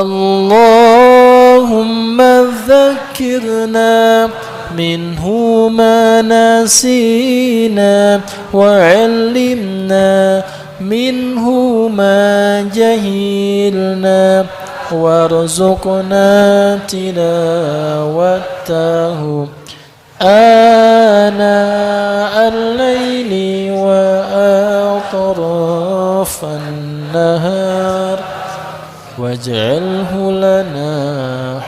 اللهم ذكرنا منه ما نسينا وعلمنا منه ما جهلنا وارزقنا تلاوته آناء الليل وأطراف النهار واجعله لنا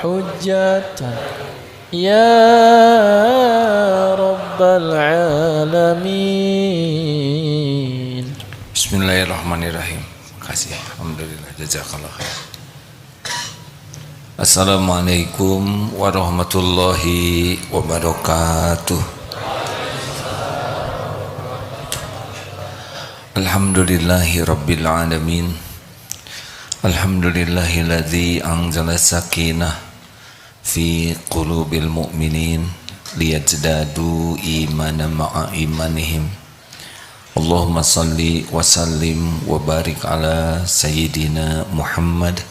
حجة يا رب العالمين. Bismillahirrahmanirrahim. Makasih. Alhamdulillah. Jazakallah khair. Assalamualaikum warahmatullahi wabarakatuh. Alhamdulillahi rabbil alamin. Alhamdulillahilladzi anzala sakinah fi qulubil mu'minin liyazdadu imanan ma'a imanihim. Allahumma salli wa sallim wa barik ala sayyidina Muhammad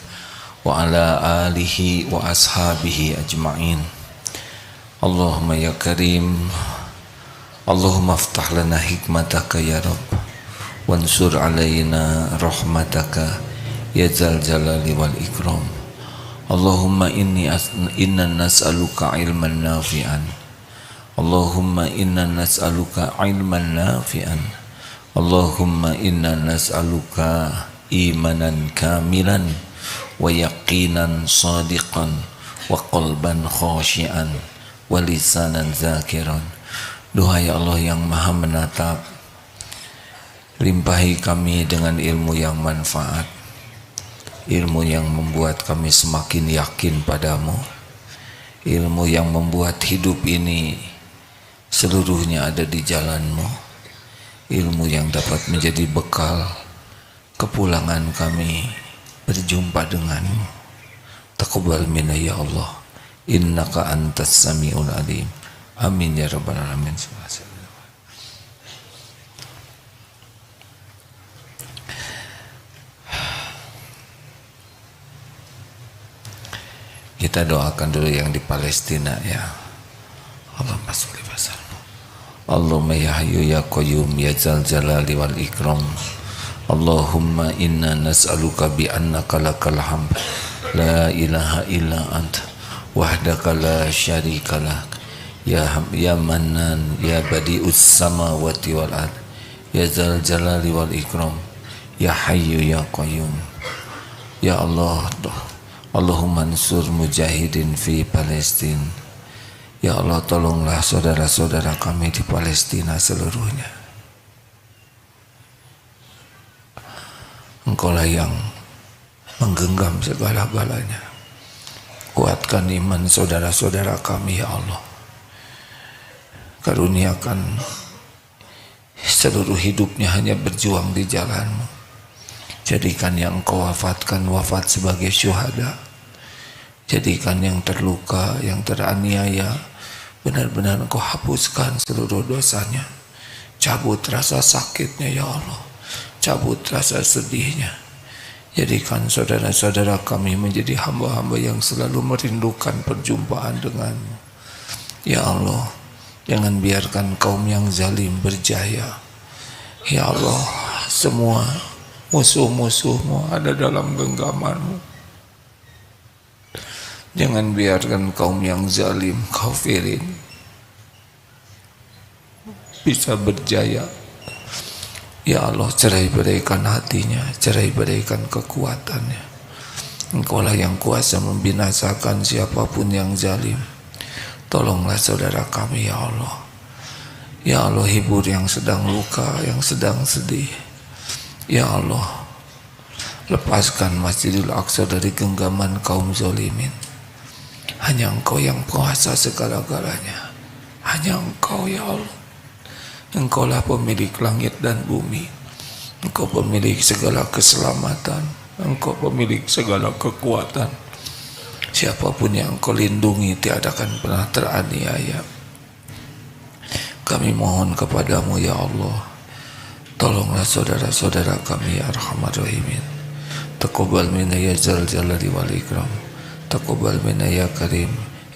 wa ala alihi wa ashabihi ajma'in. Allahumma ya karim, Allahumma aftah lana hikmataka ya Rabb, wansur alayna rahmataka ya zal jalali wal ikram. Allahumma inna nas'aluka ilman nafi'an. Allahumma inna nas'aluka ilman nafi'an. Allahumma inna nas'aluka imanan kamilan wa yaqinan sadiqan wa qalban khashian wa lisanan zakiran. Duhai Allah yang maha menatap, limpahi kami dengan ilmu yang manfaat, ilmu yang membuat kami semakin yakin padamu, ilmu yang membuat hidup ini seluruhnya ada di jalanmu, ilmu yang dapat menjadi bekal kepulangan kami berjumpa denganmu. Taqabbal minna ya Allah, innaka antas sami'ul alim. Amin ya rabbal alamin. Kita doakan dulu yang di Palestina ya. Allahumma sholli wa sallim. Allahumma ya hayyu ya qayyum ya zal jalali wal ikram. Allahumma inna nas'aluka bi annaka lakal hamd la ilaha illa anta wahdaka la syarika lak ya mannan ya badi'us samawati wal ard ya zal jalali wal ikram ya hayyu ya qayyum. Ya Allah, Allahumma ansur mujahidin fi Palestin. Ya Allah, tolonglah saudara-saudara kami di Palestina seluruhnya. Engkaulah yang menggenggam segala-galanya. Kuatkan iman saudara-saudara kami ya Allah. Karuniakan seluruh hidupnya hanya berjuang di jalan-Mu. Jadikan yang Engkau wafatkan wafat sebagai syuhada. Jadikan yang terluka, yang teraniaya, benar-benar Engkau hapuskan seluruh dosanya. Cabut rasa sakitnya ya Allah. Cabut rasa sedihnya. Jadikan saudara-saudara kami menjadi hamba-hamba yang selalu merindukan perjumpaan denganmu. Ya Allah, jangan biarkan kaum yang zalim berjaya. Ya Allah, semua musuh-musuhmu ada dalam genggamanmu. Jangan biarkan kaum yang zalim, kafirin, bisa berjaya. Ya Allah, cerai-beraikan hatinya, cerai-beraikan kekuatannya. Engkaulah yang kuasa membinasakan siapapun yang zalim. Tolonglah saudara kami ya Allah. Ya Allah, hibur yang sedang luka, yang sedang sedih. Ya Allah, lepaskan Masjidil Aqsa dari genggaman kaum zalimin. Hanya Engkau yang kuasa segala-galanya. Hanya Engkau ya Allah. Engkaulah pemilik langit dan bumi. Engkau pemilik segala keselamatan. Engkau pemilik segala kekuatan. Siapapun yang Engkau lindungi tiada akan pernah teraniaya. Kami mohon kepadamu ya Allah, tolonglah saudara-saudara kami ya Arhamar Rahimin. Taqabbal minna ya Dzal Jalali wal Ikram. Taqabbal minna ya Karim.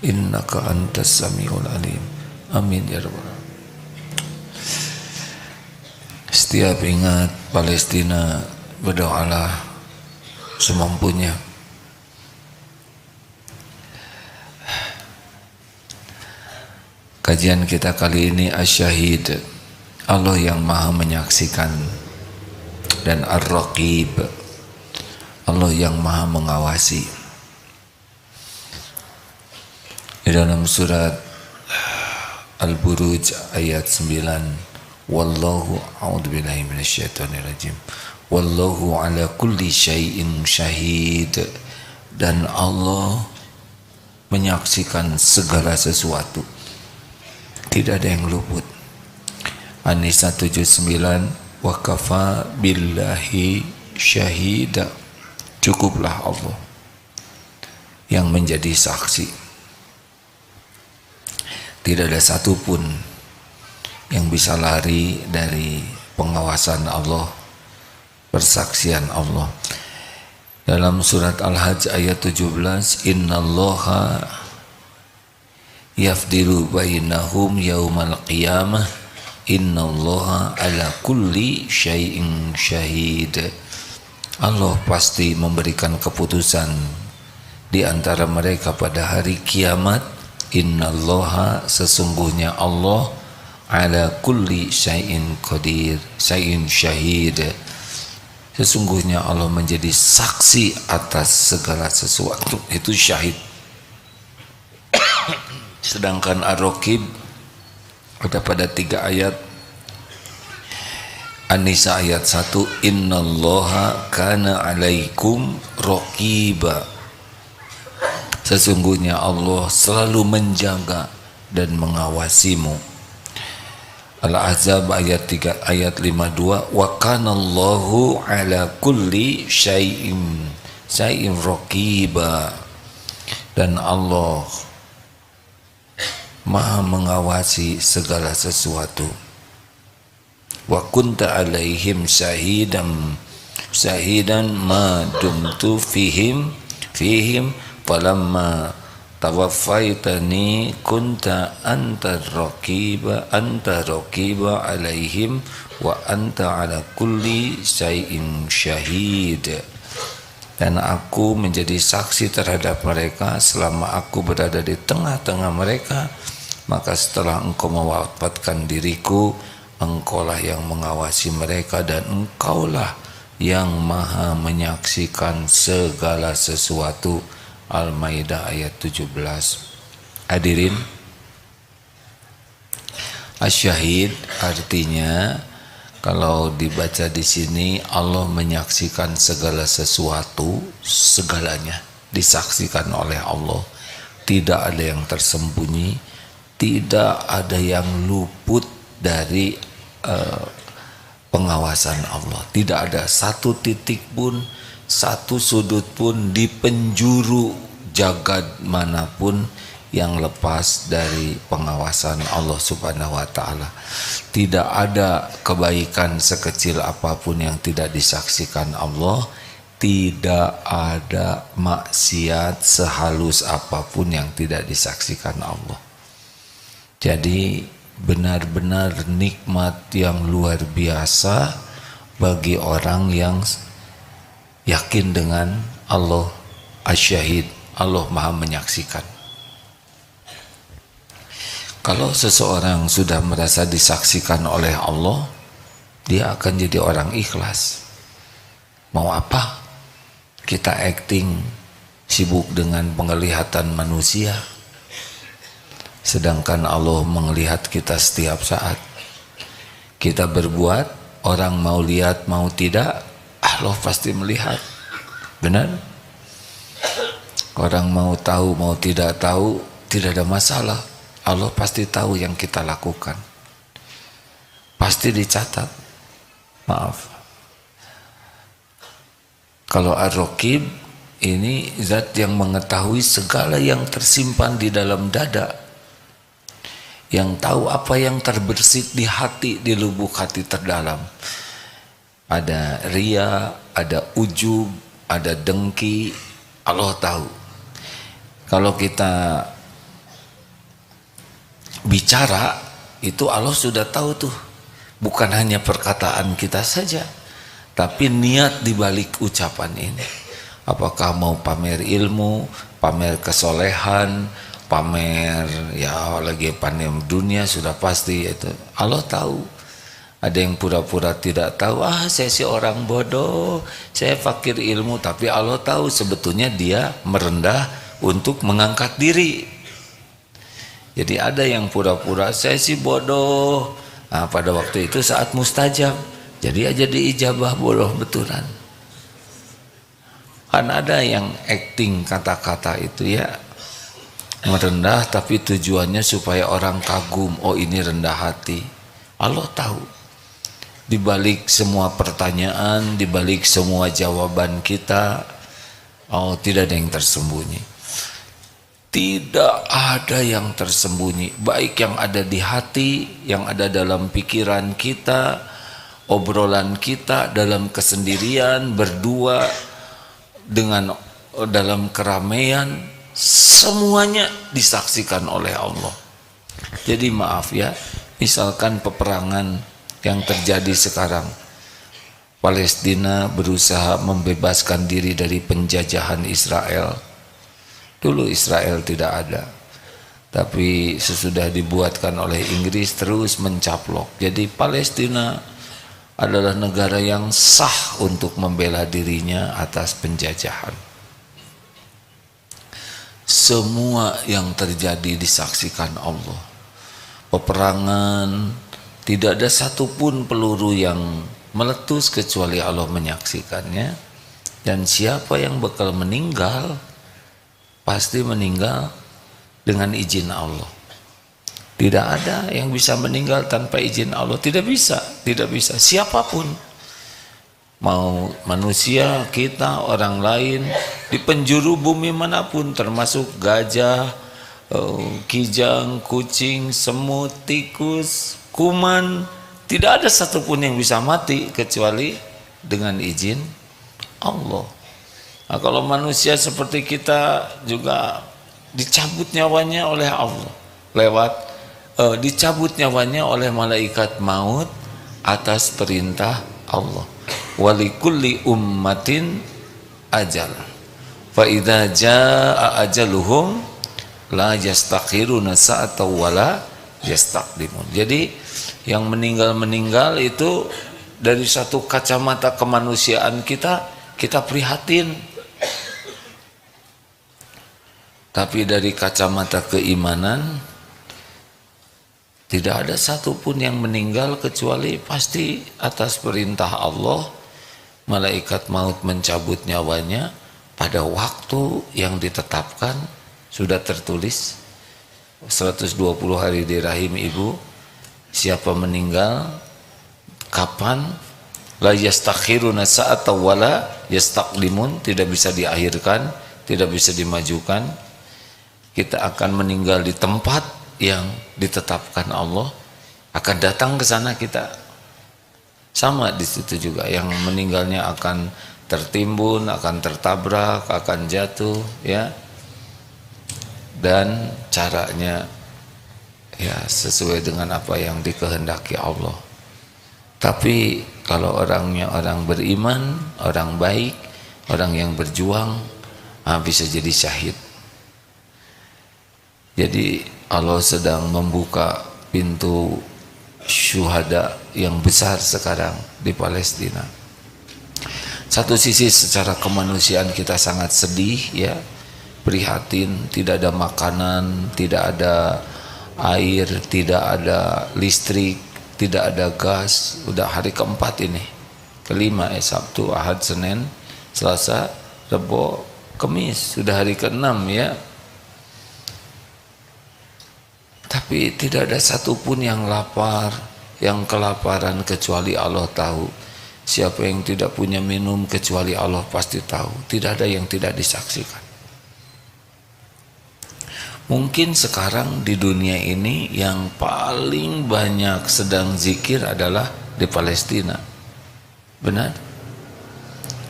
Innaka antas samiul alim. Amin ya rabbal alamin. Setiap ingat Palestina, berdoalah semampunya. Kajian kita kali ini Asy-Syahid, Allah yang maha menyaksikan, dan Ar-Raqib, Allah yang maha mengawasi. Di dalam surat Al-Buruj ayat 9, Wallahu a'udzubillahi minasyaitonirrajim. Wallahu ala kulli syai'in syahid, dan Allah menyaksikan segala sesuatu. Tidak ada yang luput. An-Nisa 79, wa kafa billahi syahida, cukuplah Allah yang menjadi saksi. Tidak ada satupun yang bisa lari dari pengawasan Allah, persaksian Allah. Dalam surat Al-Hajj ayat 17, innallaha yafdilu bainahum yaumal qiyamah innallaha ala kulli syai'in syahid. Allah pasti memberikan keputusan di antara mereka pada hari kiamat. Innallaha, sesungguhnya Allah, ala kulli syai'in qadir, syai'in syahid, sesungguhnya Allah menjadi saksi atas segala sesuatu. Itu syahid. Sedangkan Ar-Raqib ada pada 3 ayat. An-Nisa ayat 1, innallaha kana alaikum raqiba, sesungguhnya Allah selalu menjaga dan mengawasimu. Al-Ahzab ayat 3 ayat 52, wa kana Allahu ala kulli syai'in raqiba, dan Allah maha mengawasi segala sesuatu. Wa kunta alaihim syahidan ma dumtu fihim falamma tawaffaitani kunta anta raqiba alaihim wa anta ala kulli syai'in syahid. Dan aku menjadi saksi terhadap mereka selama aku berada di tengah-tengah mereka. Maka setelah engkau mewafatkan diriku, engkaulah yang mengawasi mereka, dan engkaulah yang maha menyaksikan segala sesuatu. Al-Maidah ayat 17. Hadirin, Asy-Syahid artinya, kalau dibaca di sini, Allah menyaksikan segala sesuatu, segalanya disaksikan oleh Allah. Tidak ada yang tersembunyi, tidak ada yang luput dari pengawasan Allah. Tidak ada satu titik pun, satu sudut pun di penjuru jagad manapun yang lepas dari pengawasan Allah Subhanahu wa ta'ala. Tidak ada kebaikan sekecil apapun yang tidak disaksikan Allah. Tidak ada maksiat sehalus apapun yang tidak disaksikan Allah. Jadi benar-benar nikmat yang luar biasa bagi orang yang yakin dengan Allah Asy-Syahid, Allah maha menyaksikan. Kalau seseorang sudah merasa disaksikan oleh Allah, dia akan jadi orang ikhlas. Mau apa? Kita acting, sibuk dengan penglihatan manusia, sedangkan Allah melihat kita setiap saat. Kita berbuat, orang mau lihat mau tidak, Allah pasti melihat. Benar? Orang mau tahu mau tidak tahu, tidak ada masalah. Allah pasti tahu yang kita lakukan, pasti dicatat. Maaf, kalau Ar-Raqib ini zat yang mengetahui segala yang tersimpan di dalam dada, yang tahu apa yang terbersit di hati, di lubuk hati terdalam. Ada ria, ada ujub, ada dengki, Allah tahu. Kalau kita bicara, itu Allah sudah tahu tuh. Bukan hanya perkataan kita saja, tapi niat dibalik ucapan ini. Apakah mau pamer ilmu, pamer kesolehan, pamer ya lagi pamer dunia, sudah pasti itu. Allah tahu. Ada yang pura-pura tidak tahu, saya sih orang bodoh, saya fakir ilmu, tapi Allah tahu sebetulnya dia merendah untuk mengangkat diri. Jadi ada yang pura-pura saya sih bodoh. Nah, pada waktu itu saat mustajab, jadi aja diijabah bodoh betulan. Kan ada yang acting kata-kata itu ya, merendah tapi tujuannya supaya orang kagum, oh ini rendah hati. Allah tahu. Di balik semua pertanyaan, di balik semua jawaban kita, oh tidak ada yang tersembunyi. Tidak ada yang tersembunyi, baik yang ada di hati, yang ada dalam pikiran kita, obrolan kita dalam kesendirian, berdua, dengan dalam keramaian, semuanya disaksikan oleh Allah. Jadi maaf ya, misalkan peperangan yang terjadi sekarang, Palestina berusaha membebaskan diri dari penjajahan Israel. Dulu Israel tidak ada, tapi sesudah dibuatkan oleh Inggris terus mencaplok. Jadi Palestina adalah negara yang sah untuk membela dirinya atas penjajahan. Semua yang terjadi disaksikan Allah. Peperangan, tidak ada satupun peluru yang meletus kecuali Allah menyaksikannya. Dan siapa yang bakal meninggal, pasti meninggal dengan izin Allah. Tidak ada yang bisa meninggal tanpa izin Allah. Tidak bisa, tidak bisa. Siapapun, mau manusia, kita, orang lain, di penjuru bumi manapun, termasuk gajah, kijang, kucing, semut, tikus, kuman, tidak ada satupun yang bisa mati kecuali dengan izin Allah. Nah, kalau manusia seperti kita juga dicabut nyawanya oleh Allah dicabut nyawanya oleh malaikat maut atas perintah Allah. Walikulli ummatin ajal, fa idza jaa ajaluhum la yastakhiruna sa'atan wala yastaqdimun. Jadi yang meninggal itu dari satu kacamata kemanusiaan kita prihatin, tapi dari kacamata keimanan tidak ada satupun yang meninggal kecuali pasti atas perintah Allah. Malaikat maut mencabut nyawanya pada waktu yang ditetapkan, sudah tertulis 120 hari di rahim ibu. Siapa meninggal, kapan, la yastakhiruna sa'ata wala yastaqdimun, tidak bisa diakhirkan, tidak bisa dimajukan. Kita akan meninggal di tempat yang ditetapkan Allah, akan datang ke sana kita. Sama di situ juga, yang meninggalnya akan tertimbun, akan tertabrak, akan jatuh, ya. Dan caranya ya sesuai dengan apa yang dikehendaki Allah. Tapi kalau orangnya orang beriman, orang baik, orang yang berjuang, bisa jadi syahid. Jadi Allah sedang membuka pintu syuhada yang besar sekarang di Palestina. Satu sisi secara kemanusiaan kita sangat sedih ya, prihatin, tidak ada makanan, tidak ada air, tidak ada listrik, tidak ada gas. Udah hari keempat ini, kelima Sabtu, Ahad, Senin, Selasa, Rabu, Kamis, sudah hari keenam ya. Tapi tidak ada satupun yang lapar, yang kelaparan kecuali Allah tahu. Siapa yang tidak punya minum kecuali Allah pasti tahu. Tidak ada yang tidak disaksikan. Mungkin sekarang di dunia ini yang paling banyak sedang zikir adalah di Palestina. Benar?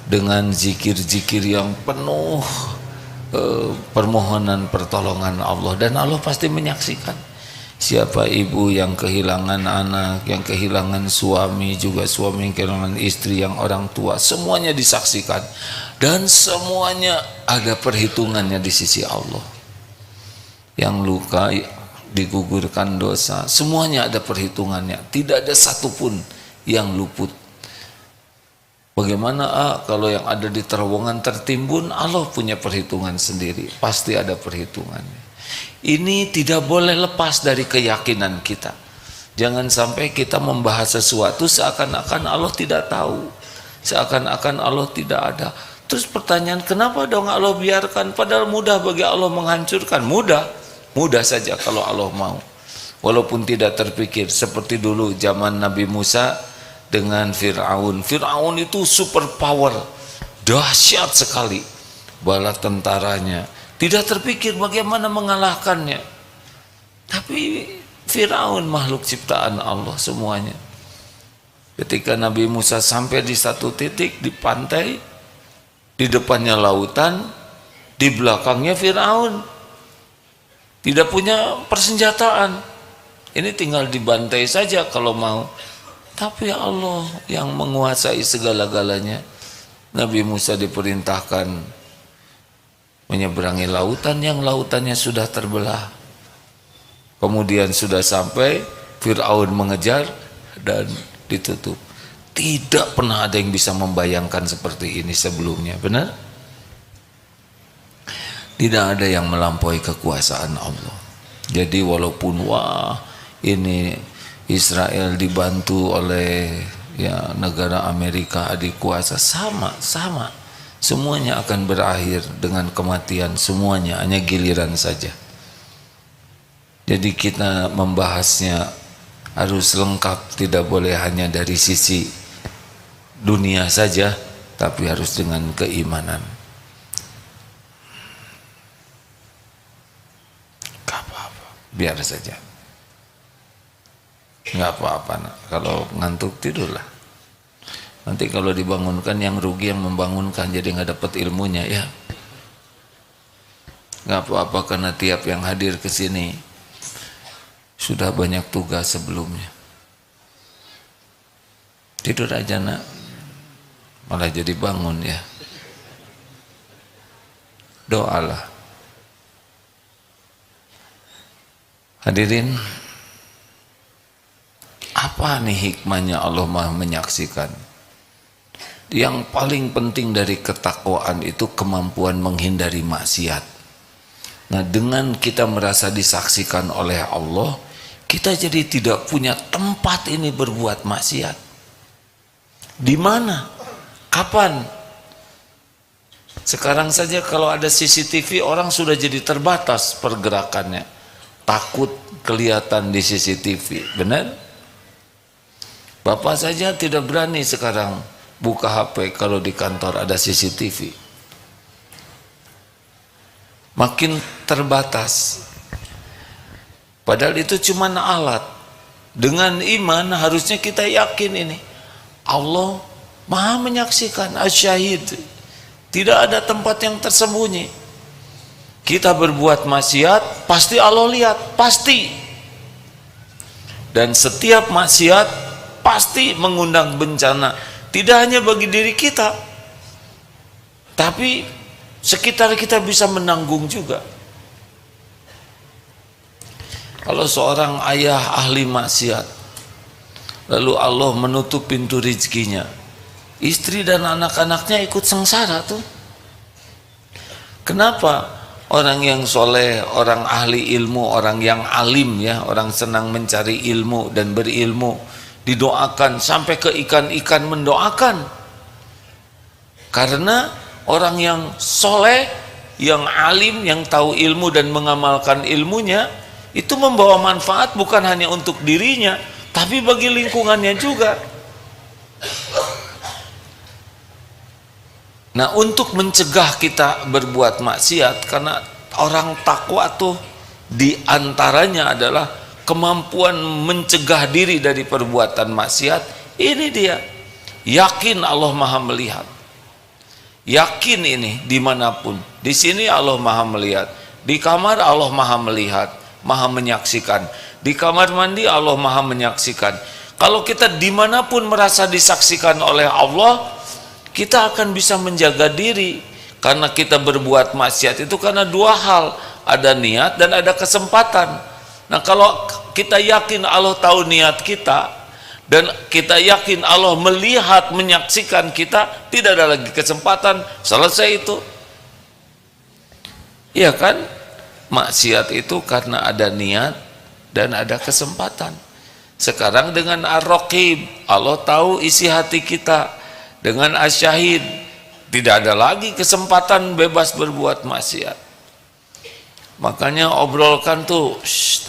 dengan zikir-zikir yang penuh permohonan pertolongan Allah, dan Allah pasti menyaksikan. Siapa ibu yang kehilangan anak, yang kehilangan suami, juga suami yang kehilangan istri, yang orang tua, semuanya disaksikan dan semuanya ada perhitungannya di sisi Allah. Yang luka digugurkan dosa, semuanya ada perhitungannya, tidak ada satupun yang luput. Bagaimana kalau yang ada di terowongan tertimbun? Allah punya perhitungan sendiri, pasti ada perhitungannya. Ini tidak boleh lepas dari keyakinan kita. Jangan sampai kita membahas sesuatu seakan-akan Allah tidak tahu, seakan-akan Allah tidak ada. Terus pertanyaan, kenapa dong Allah biarkan? Padahal mudah bagi Allah menghancurkan. Mudah saja kalau Allah mau. Walaupun tidak terpikir, seperti dulu zaman Nabi Musa dengan Fir'aun. Fir'aun itu super power, dahsyat sekali bala tentaranya, tidak terpikir bagaimana mengalahkannya. Tapi Fir'aun makhluk ciptaan Allah semuanya. Ketika Nabi Musa sampai di satu titik di pantai, di depannya lautan, di belakangnya Fir'aun, tidak punya persenjataan. Ini tinggal dibantai saja kalau mau. Tapi Allah yang menguasai segala-galanya. Nabi Musa diperintahkan menyeberangi lautan yang lautannya sudah terbelah. Kemudian sudah sampai, Fir'aun mengejar dan ditutup. Tidak pernah ada yang bisa membayangkan seperti ini sebelumnya, benar? Tidak ada yang melampaui kekuasaan Allah. Jadi walaupun ini Israel dibantu oleh negara Amerika adik kuasa, sama semuanya akan berakhir dengan kematian, semuanya hanya giliran saja. Jadi kita membahasnya harus lengkap, tidak boleh hanya dari sisi dunia saja, tapi harus dengan keimanan. Gak apa-apa, biar saja. Nggak apa-apa, kalau ngantuk tidurlah. Nanti kalau dibangunkan yang rugi yang membangunkan, jadi nggak dapat ilmunya ya. Nggak apa-apa, karena tiap yang hadir ke sini sudah banyak tugas sebelumnya. Tidur aja nak, malah jadi bangun ya. Doalah. Hadirin, apa nih hikmahnya Allah Maha menyaksikan? Yang paling penting dari ketakwaan itu kemampuan menghindari maksiat. Nah, dengan kita merasa disaksikan oleh Allah, kita jadi tidak punya tempat ini berbuat maksiat. Di mana? Kapan? Sekarang saja kalau ada CCTV, orang sudah jadi terbatas pergerakannya. Takut kelihatan di CCTV, benar? Bapak saja tidak berani sekarang buka HP kalau di kantor ada CCTV. Makin terbatas. Padahal itu cuma alat. Dengan iman harusnya kita yakin ini. Allah Maha menyaksikan, asyahid. Tidak ada tempat yang tersembunyi. Kita berbuat maksiat, pasti Allah lihat, pasti. Dan setiap maksiat pasti mengundang bencana, tidak hanya bagi diri kita, tapi sekitar kita bisa menanggung juga. Kalau seorang ayah ahli maksiat, lalu Allah menutup pintu rezekinya, istri dan anak-anaknya ikut sengsara tuh. Kenapa? Orang yang soleh, orang ahli ilmu, orang yang alim ya, orang senang mencari ilmu dan berilmu, didoakan sampai ke ikan-ikan mendoakan. Karena orang yang soleh, yang alim, yang tahu ilmu dan mengamalkan ilmunya, itu membawa manfaat bukan hanya untuk dirinya, tapi bagi lingkungannya juga. Nah, untuk mencegah kita berbuat maksiat, karena orang takwa tuh diantaranya adalah kemampuan mencegah diri dari perbuatan maksiat. Ini dia, yakin Allah Maha melihat. Yakin ini dimanapun. Di sini Allah maha melihat, di kamar Allah maha melihat, maha menyaksikan, di kamar mandi Allah maha menyaksikan. Kalau kita dimanapun merasa disaksikan oleh Allah, kita akan bisa menjaga diri. Karena kita berbuat maksiat itu karena dua hal, ada niat dan ada kesempatan. Nah, kalau kita yakin Allah tahu niat kita, dan kita yakin Allah melihat, menyaksikan kita, tidak ada lagi kesempatan, selesai itu. Iya kan? Maksiat itu karena ada niat dan ada kesempatan. Sekarang dengan Ar-Raqib, Allah tahu isi hati kita. Dengan Asy-Syahid, tidak ada lagi kesempatan bebas berbuat maksiat. Makanya obrolkan tuh,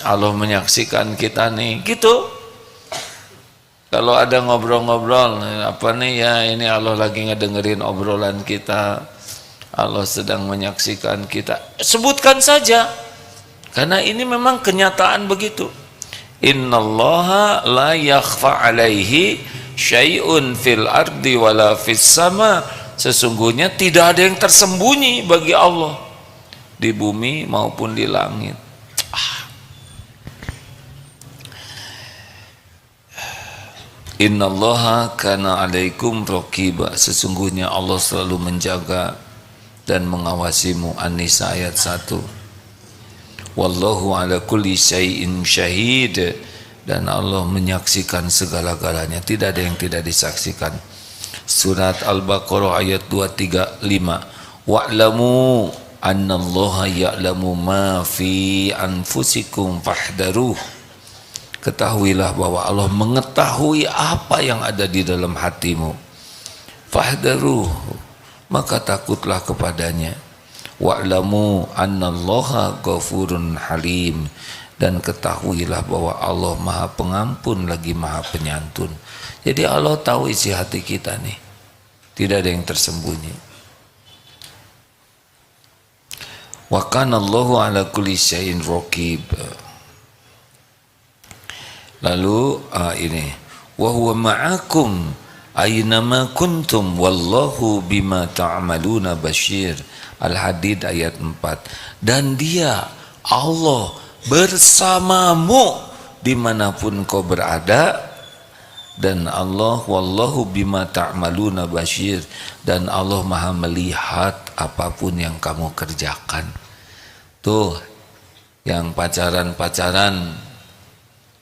Allah menyaksikan kita nih, gitu. Kalau ada ngobrol-ngobrol, apa nih ya, ini Allah lagi ngedengerin obrolan kita, Allah sedang menyaksikan kita, sebutkan saja, karena ini memang kenyataan begitu. Innallaha la yakhfa alaihi syai'un fil ardi wala fis sama. Sesungguhnya tidak ada yang tersembunyi bagi Allah di bumi maupun di langit. Innallaha kana alaikum raqiba. Sesungguhnya Allah selalu menjaga dan mengawasimu. An-Nisa ayat 1. Wallahu ala kulli syai'in syahid. Dan Allah menyaksikan segala-galanya, tidak ada yang tidak disaksikan. Surat Al-Baqarah ayat 235. Wa'lamu annallaha ya'lamu ma fi anfusikum fahdaruh. Ketahuilah bahwa Allah mengetahui apa yang ada di dalam hatimu. Fahdaruh, maka takutlah kepadanya. Wa'lamu annallaha ghafurun halim. Dan ketahuilah bahwa Allah maha pengampun lagi maha penyantun. Jadi Allah tahu isi hati kita nih, tidak ada yang tersembunyi. Wa kana Allahu ala kulli syai'in raqib. Lalu ini, wa huwa ma'akum aynama kuntum wallahu bima ta'maluna basyir. Al-Hadid ayat 4. Dan dia Allah bersamamu dimanapun kau berada, dan Allah wallahu bima ta'maluna basyir, dan Allah maha melihat apapun yang kamu kerjakan. Tuh yang pacaran-pacaran,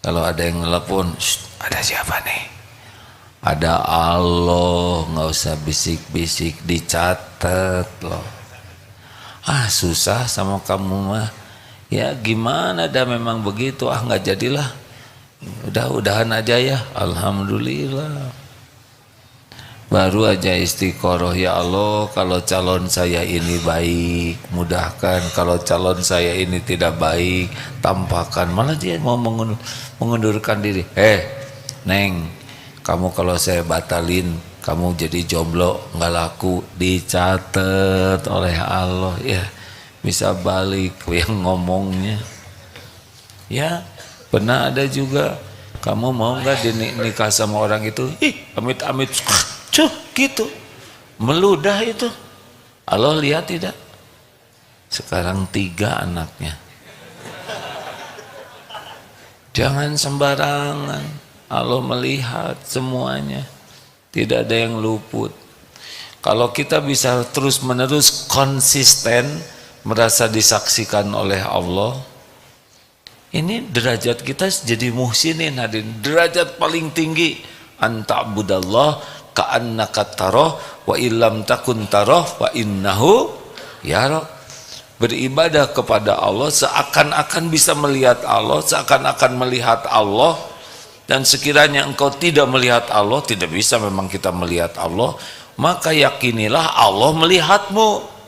kalau ada yang nelpon, ada siapa nih? Ada Allah, nggak usah bisik-bisik, dicatat loh. Susah sama kamu mah. Ya gimana dah, memang begitu, nggak jadilah, udah-udahan aja ya, alhamdulillah. Baru aja istiqoroh, ya Allah kalau calon saya ini baik mudahkan, kalau calon saya ini tidak baik tampakkan. Malah dia mau mengundurkan diri. Neng, kamu kalau saya batalin, kamu jadi jomblo, nggak laku, dicatat oleh Allah ya. Bisa balik yang ngomongnya. Ya, pernah ada juga, kamu mau nggak nikah sama orang itu? Amit-amit, gitu, meludah itu. Allah lihat tidak? Sekarang 3 anaknya. Jangan sembarangan, Allah melihat semuanya, tidak ada yang luput. Kalau kita bisa terus-menerus konsisten merasa disaksikan oleh Allah, ini derajat kita jadi muhsinin hadirin. Derajat paling tinggi, anta'budallah ka'annaka tarah wa illam takun tarah wa innahu yarah. Beribadah kepada Allah seakan-akan bisa melihat Allah, seakan-akan melihat Allah. Dan sekiranya engkau tidak melihat Allah, tidak bisa memang kita melihat Allah, maka yakinilah Allah melihatmu.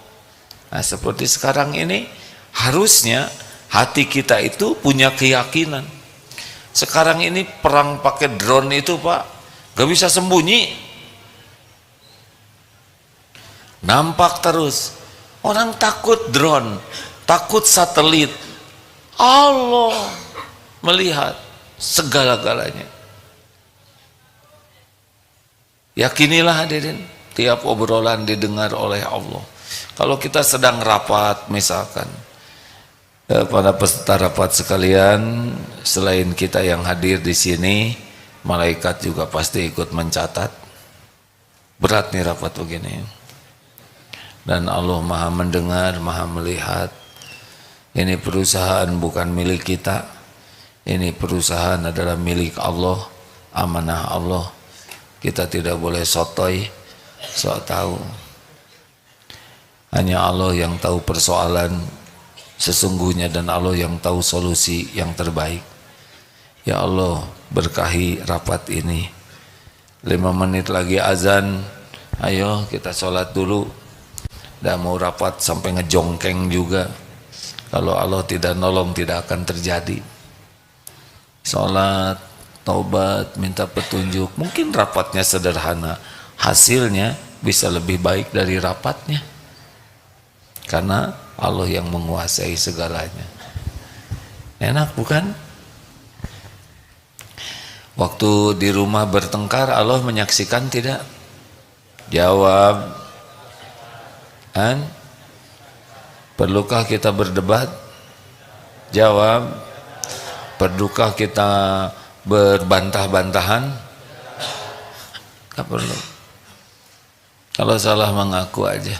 Nah, seperti sekarang ini, harusnya hati kita itu punya keyakinan. Sekarang ini perang pakai drone itu Pak, gak bisa sembunyi, nampak terus. Orang takut drone, takut satelit, Allah melihat segala-galanya. Yakinilah hadirin, tiap obrolan didengar oleh Allah. Kalau kita sedang rapat misalkan, para peserta rapat sekalian, selain kita yang hadir di sini, malaikat juga pasti ikut mencatat. Berat nih rapat begini. Dan Allah Maha mendengar, Maha melihat. Ini perusahaan bukan milik kita. Ini perusahaan adalah milik Allah, amanah Allah. Kita tidak boleh sotoy, sok tahu. Hanya Allah yang tahu persoalan sesungguhnya dan Allah yang tahu solusi yang terbaik. Ya Allah, berkahi rapat ini. 5 menit lagi azan, ayo kita sholat dulu. Dan mau rapat sampai ngejongkeng juga. Kalau Allah tidak nolong tidak akan terjadi. Sholat, taubat, minta petunjuk. Mungkin rapatnya sederhana, hasilnya bisa lebih baik dari rapatnya. Karena Allah yang menguasai segalanya. Enak bukan? Waktu di rumah bertengkar, Allah menyaksikan tidak? Jawab. Perlukah kita berdebat? Jawab. Perlukah kita berbantah-bantahan? Tidak perlu. Kalau salah mengaku aja.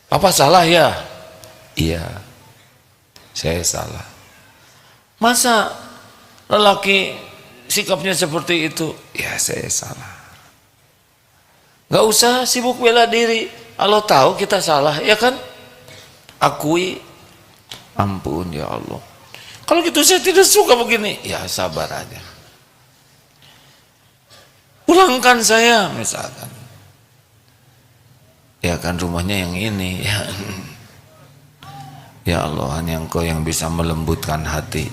Apa salah ya? Iya, saya salah. Masa lelaki sikapnya seperti itu? Ya, saya salah. Gak usah sibuk bela diri. Allah tahu kita salah, ya kan? Akui. Ampun ya Allah. Kalau gitu saya tidak suka begini. Ya sabar aja. Pulangkan saya misalkan. Ya kan rumahnya yang ini ya. Ya Allah, hanya Engkau yang bisa melembutkan hati.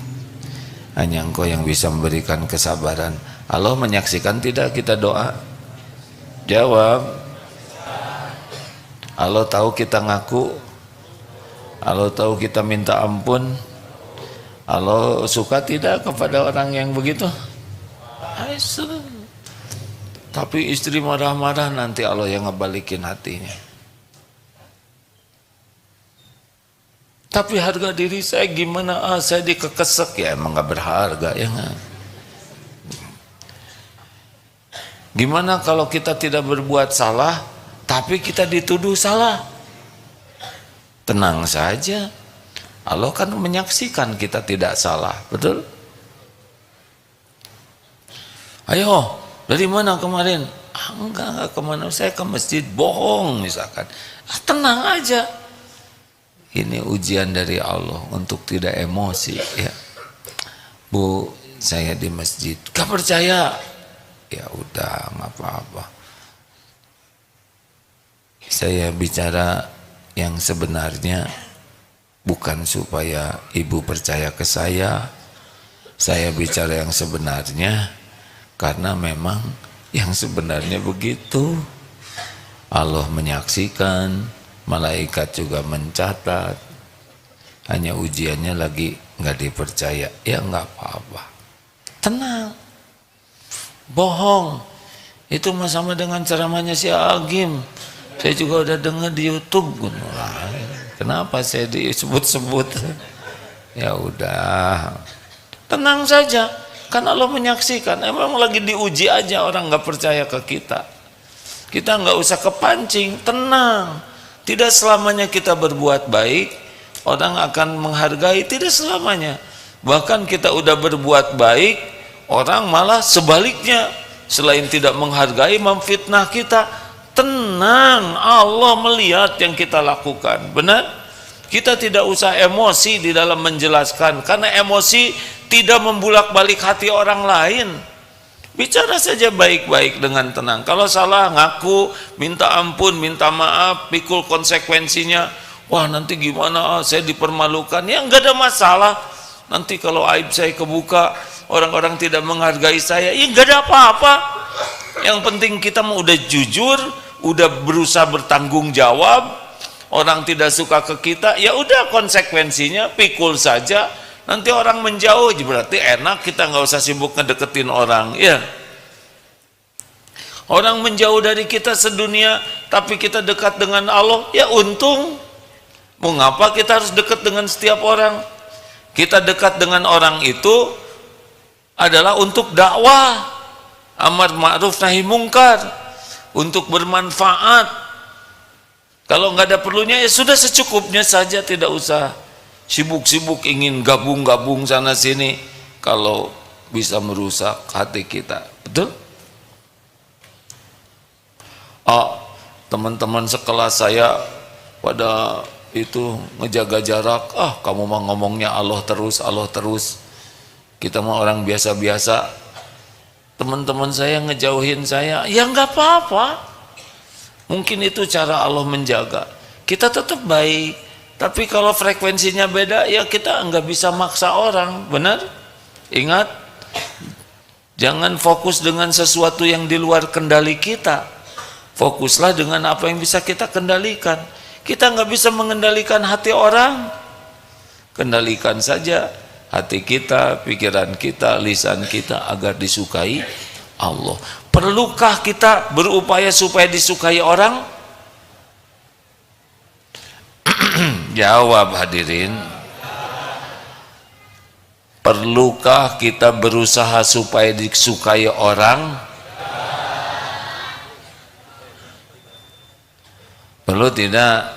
Hanya Engkau yang bisa memberikan kesabaran. Allah menyaksikan tidak kita doa? Jawab. Allah tahu kita ngaku. Allah tahu kita minta ampun. Allah suka tidak kepada orang yang begitu? Tapi istri marah-marah, nanti Allah yang ngebalikin hatinya. Tapi harga diri saya gimana? Saya dikekesek, ya emang gak berharga ya gak? Gimana kalau kita tidak berbuat salah, tapi kita dituduh salah? Tenang saja, Allah kan menyaksikan kita tidak salah, betul? Ayo, dari mana kemarin? Enggak kemana, saya ke masjid, bohong misalkan. Tenang aja. Ini ujian dari Allah untuk tidak emosi ya. Bu, saya di masjid, gak percaya. Ya udah, nggak apa-apa. Saya bicara yang sebenarnya, bukan supaya ibu percaya ke saya. Saya bicara yang sebenarnya karena memang yang sebenarnya begitu. Allah menyaksikan, malaikat juga mencatat. Hanya ujiannya lagi nggak dipercaya. Ya nggak apa-apa. Tenang. Bohong. Itu sama dengan ceramahnya si Agim. Saya juga udah dengar di YouTube. Kenapa saya disebut-sebut? Ya udah. Tenang saja. Kan Allah menyaksikan. Emang lagi diuji aja, orang nggak percaya ke kita. Kita nggak usah kepancing. Tenang. Tidak selamanya kita berbuat baik, orang akan menghargai. Tidak selamanya. Bahkan kita udah berbuat baik, orang malah sebaliknya, selain tidak menghargai, memfitnah kita. Tenang, Allah melihat yang kita lakukan. Benar? Kita tidak usah emosi di dalam menjelaskan, karena emosi tidak membulak-balik hati orang lain. Bicara saja baik-baik dengan tenang. Kalau salah, ngaku, minta ampun, minta maaf, pikul konsekuensinya. Wah, nanti gimana? Saya dipermalukan. Ya enggak ada masalah. Nanti kalau aib saya kebuka, orang-orang tidak menghargai saya, ya enggak ada apa-apa. Yang penting kita mau udah jujur, udah berusaha bertanggung jawab. Orang tidak suka ke kita, ya udah konsekuensinya pikul saja. Nanti orang menjauh, berarti enak, kita nggak usah sibuk ngedeketin orang. Ya, Orang menjauh dari kita sedunia, tapi kita dekat dengan Allah, ya untung. Mengapa kita harus dekat dengan setiap orang? Kita dekat dengan orang itu adalah untuk dakwah, amar ma'ruf nahi mungkar, untuk bermanfaat. Kalau nggak ada perlunya, ya sudah secukupnya saja, tidak usah sibuk-sibuk ingin gabung-gabung sana sini, kalau bisa merusak hati kita. Betul? Teman-teman sekelas saya pada itu ngejaga jarak. Kamu mah ngomongnya Allah terus, Allah terus. Kita mah orang biasa-biasa. Teman-teman saya ngejauhin saya, ya nggak apa-apa. Mungkin itu cara Allah menjaga. Kita tetap baik, tapi kalau frekuensinya beda, ya kita nggak bisa maksa orang. Benar? Ingat, jangan fokus dengan sesuatu yang di luar kendali kita. Fokuslah dengan apa yang bisa kita kendalikan. Kita nggak bisa mengendalikan hati orang. Kendalikan saja hati kita, pikiran kita, lisan kita agar disukai Allah. Perlukah kita berupaya supaya disukai orang? Jawab hadirin. Perlukah kita berusaha supaya disukai orang? Perlu tidak?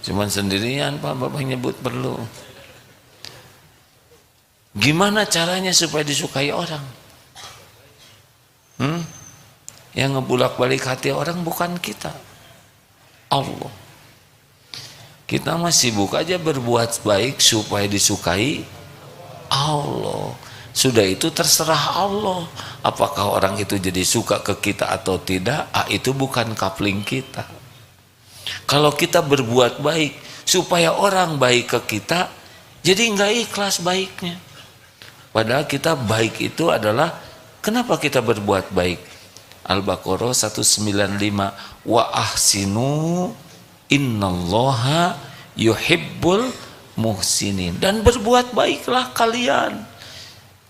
Cuman sendirian Pak, Bapak nyebut perlu. Gimana caranya supaya disukai orang? Yang ngebulak-balik hati orang bukan kita, Allah. Kita masih sibuk aja berbuat baik supaya disukai Allah. Sudah itu terserah Allah. Apakah orang itu jadi suka ke kita atau tidak, itu bukan coupling kita. Kalau kita berbuat baik supaya orang baik ke kita, jadi nggak ikhlas baiknya. Padahal kita baik itu adalah, kenapa kita berbuat baik? Al-Baqarah 195, wa ahsinu innallaha yuhibbul muhsinin. Dan berbuat baiklah kalian,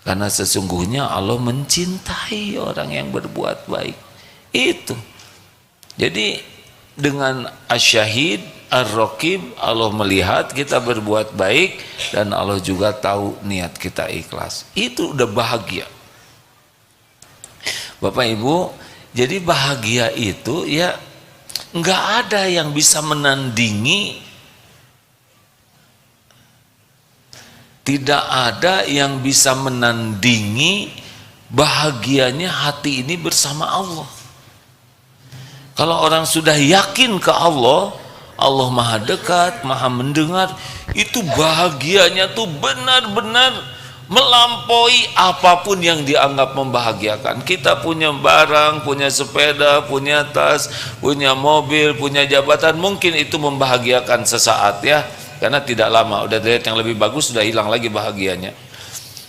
karena sesungguhnya Allah mencintai orang yang berbuat baik. Itu. Jadi dengan asyahid, ar-raqib, Allah melihat kita berbuat baik dan Allah juga tahu niat kita ikhlas. Itu udah bahagia. Bapak Ibu, jadi bahagia itu ya nggak ada yang bisa menandingi. Tidak ada yang bisa menandingi bahagianya hati ini bersama Allah. Kalau orang sudah yakin ke Allah, Allah maha dekat, maha mendengar, itu bahagianya tuh benar-benar melampaui apapun yang dianggap membahagiakan. Kita punya barang, punya sepeda, punya tas, punya mobil, punya jabatan, mungkin itu membahagiakan sesaat ya, karena tidak lama udah lihat yang lebih bagus, sudah hilang lagi bahagianya.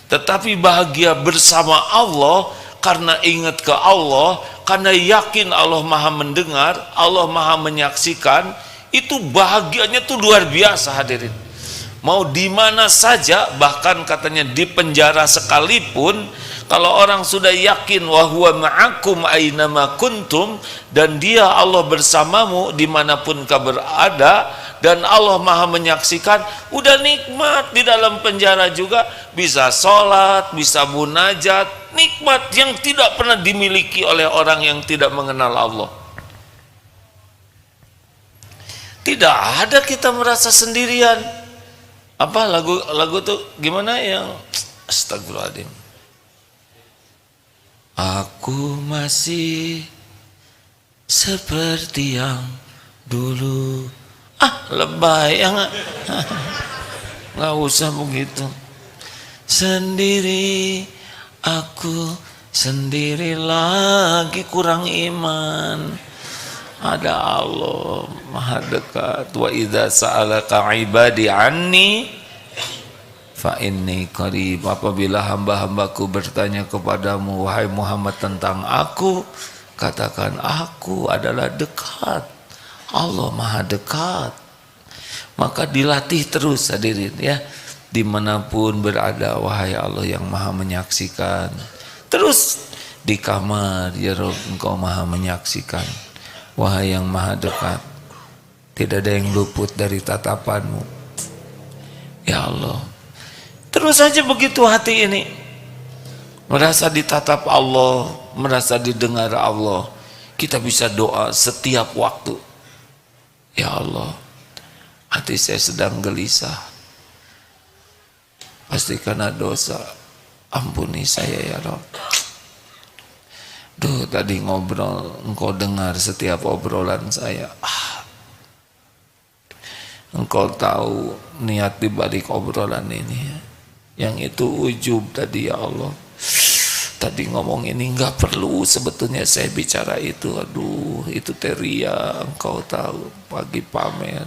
Tetapi bahagia bersama Allah karena ingat ke Allah, karena yakin Allah maha mendengar, Allah maha menyaksikan, itu bahagianya tuh luar biasa hadirin. Mau di mana saja, bahkan katanya di penjara sekalipun, kalau orang sudah yakin wa huwa ma'akum ainama kuntum, dan dia Allah bersamamu dimanapun kau berada, dan Allah maha menyaksikan, udah nikmat. Di dalam penjara juga bisa sholat, bisa munajat, nikmat yang tidak pernah dimiliki oleh orang yang tidak mengenal Allah. Tidak ada kita merasa sendirian. Apa lagu tuh gimana yang astagfirullahaladzim, aku masih seperti yang dulu. Lebay ya nggak usah begitu. Sendiri, aku sendiri lagi, kurang iman. Ada Allah maha dekat. Wa idza sa'alaka ibadi anni fa inni qarib. Apabila hamba-hambaku bertanya kepadamu wahai Muhammad tentang aku, katakan aku adalah dekat. Allah maha dekat. Maka dilatih terus hadirin ya, dimanapun berada, wahai Allah yang maha menyaksikan, Terus di kamar, ya Rabb, Engkau maha menyaksikan. Wahai yang maha dekat, tidak ada yang luput dari tatapanmu. Ya Allah. Terus saja begitu hati ini, merasa ditatap Allah, merasa didengar Allah, kita bisa doa setiap waktu. Ya Allah, hati saya sedang gelisah, pasti karena dosa, ampuni saya ya Rabb. Duh, tadi ngobrol, Engkau dengar setiap obrolan saya. Engkau tahu niat dibalik obrolan ini. Yang itu ujub tadi ya Allah. Tadi ngomong ini nggak perlu sebetulnya saya bicara itu. Aduh, itu teria, Engkau tahu, pagi pamer.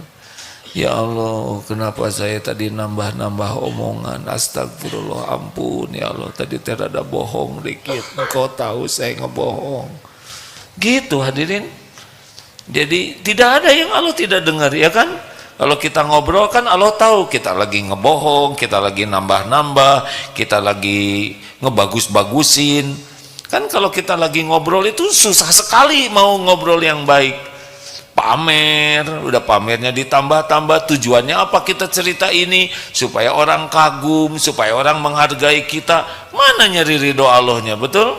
Ya Allah, kenapa saya tadi nambah-nambah omongan? Astagfirullah, ampun ya Allah, tadi terada bohong dikit. Engkau tahu saya ngebohong. Gitu hadirin. Jadi tidak ada yang Allah tidak dengar, ya kan? Kalau kita ngobrol kan Allah tahu kita lagi ngebohong, kita lagi nambah-nambah, kita lagi ngebagus-bagusin. Kan kalau kita lagi ngobrol itu susah sekali mau ngobrol yang baik. Pamer, udah pamernya ditambah-tambah, tujuannya apa kita cerita ini? Supaya orang kagum, supaya orang menghargai kita. Mana nyari ridho Allahnya, betul?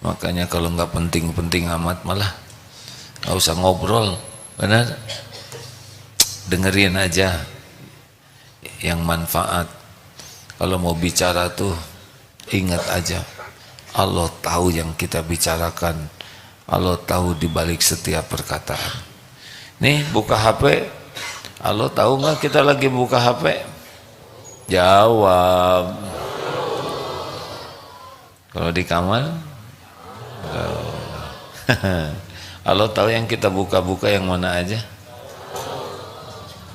Makanya kalau nggak penting-penting amat malah nggak usah ngobrol, benar? Dengerin aja yang manfaat. Kalau mau bicara tuh ingat aja, Allah tahu yang kita bicarakan, Allah tahu dibalik setiap perkataan. Nih buka HP, Allah tahu nggak kita lagi buka HP? Jawab. Kalau di kamar, Allah tahu yang kita buka-buka yang mana aja.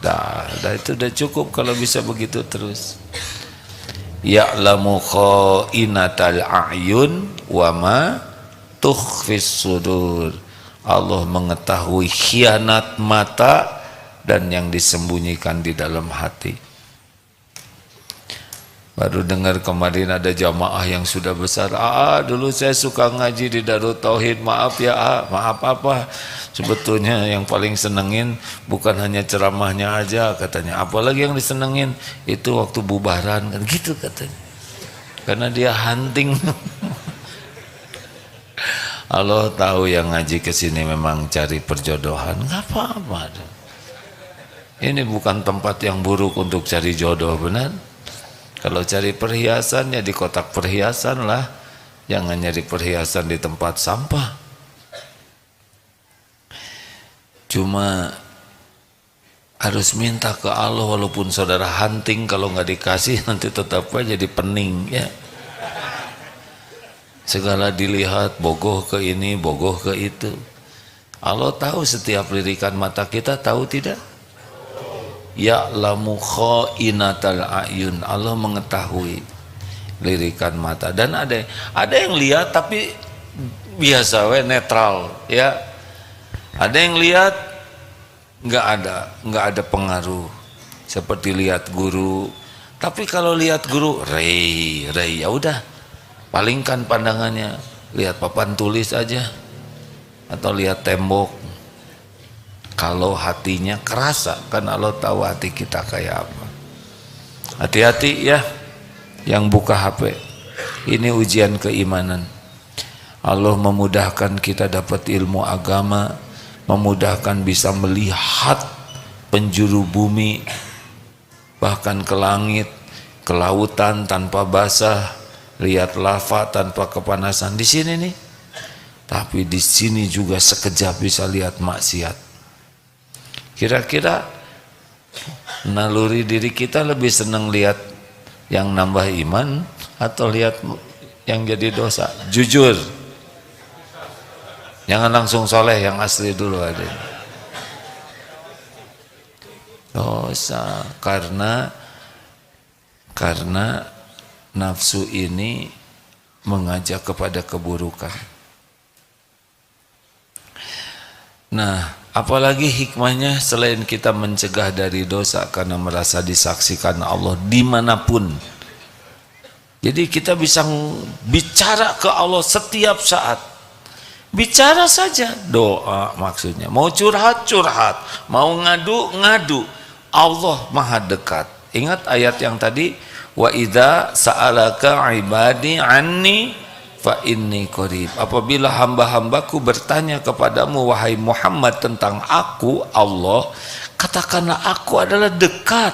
Dah itu udah cukup kalau bisa begitu terus. Ya'lamu kha'inatal a'yun wa ma tukhfis sudur. Allah mengetahui khianat mata dan yang disembunyikan di dalam hati. Baru dengar kemarin ada jamaah yang sudah besar. Dulu saya suka ngaji di Darut Tauhid. Maaf ya, maaf apa? Sebetulnya yang paling senengin bukan hanya ceramahnya aja katanya. Apalagi yang disenengin itu waktu bubaran kan gitu katanya. Karena dia hunting. Allah tahu yang ngaji ke sini memang cari perjodohan. Enggak apa-apa. Ini bukan tempat yang buruk untuk cari jodoh, benar? Kalau cari perhiasan ya di kotak perhiasan lah. Jangan nyari perhiasan di tempat sampah. Cuma harus minta ke Allah, walaupun saudara hunting, kalau nggak dikasih nanti tetap aja jadi pening ya. Segala dilihat, bogoh ke ini, bogoh ke itu. Allah tahu setiap lirikan mata kita, tahu tidak? Ya'lamu kha'inatal a'yun. Allah mengetahui lirikan mata. Dan ada yang lihat tapi biasa netral ya. Ada yang lihat nggak ada pengaruh, seperti lihat guru. Tapi kalau lihat guru rei ya udah, palingkan pandangannya, lihat papan tulis aja atau lihat tembok. Kalau hatinya kerasa, kan Allah tahu hati kita kayak apa. Hati-hati ya yang buka HP. Ini ujian keimanan. Allah memudahkan kita dapat ilmu agama, memudahkan bisa melihat penjuru bumi, bahkan ke langit, ke lautan tanpa basah, lihat lava tanpa kepanasan. Di sini nih. Tapi di sini juga sekejap bisa lihat maksiat. Kira-kira naluri diri kita lebih senang lihat yang nambah iman atau lihat yang jadi dosa? Jujur. Jangan langsung soleh, yang asli dulu ada. Dosa karena nafsu ini mengajak kepada keburukan. Nah, Apalagi hikmahnya selain kita mencegah dari dosa karena merasa disaksikan Allah dimanapun. Jadi kita bisa bicara ke Allah setiap saat. Bicara saja, doa maksudnya. Mau curhat, curhat. Mau ngadu, ngadu. Allah maha dekat. Ingat ayat yang tadi, wa idza sa'alaka ibadi anni fa inni qarib. Apabila hamba-hambaku bertanya kepadamu wahai Muhammad tentang aku Allah, katakanlah aku adalah dekat.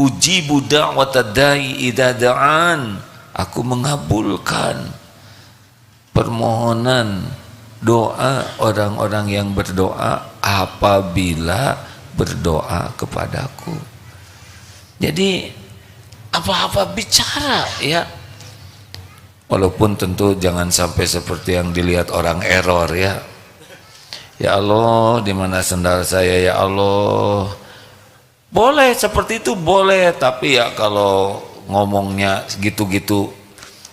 Ujibu da'watad da'i idza da'an. Aku mengabulkan permohonan doa orang-orang yang berdoa apabila berdoa kepadaku. Jadi apa-apa bicara ya. Walaupun tentu jangan sampai seperti yang dilihat orang error ya. Ya Allah, di mana sendal saya ya Allah. Boleh seperti itu boleh, tapi ya kalau ngomongnya gitu-gitu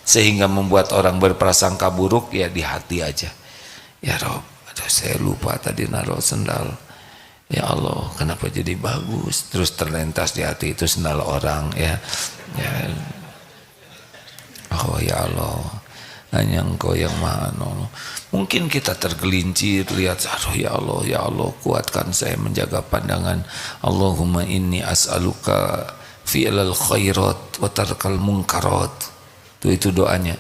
sehingga membuat orang berprasangka buruk ya di hati aja. Ya Rob, aduh saya lupa tadi naruh sendal. Ya Allah, kenapa jadi bagus? Terus terlintas di hati itu sendal orang ya. Ya. Oh ya Allah, hanya Engkau yang maha nolong. Mungkin kita tergelincir lihat, aduh ya Allah kuatkan saya menjaga pandangan. Allahumma inni as'aluka fi'lal khairat wa tarkal munkarat. Itu doanya.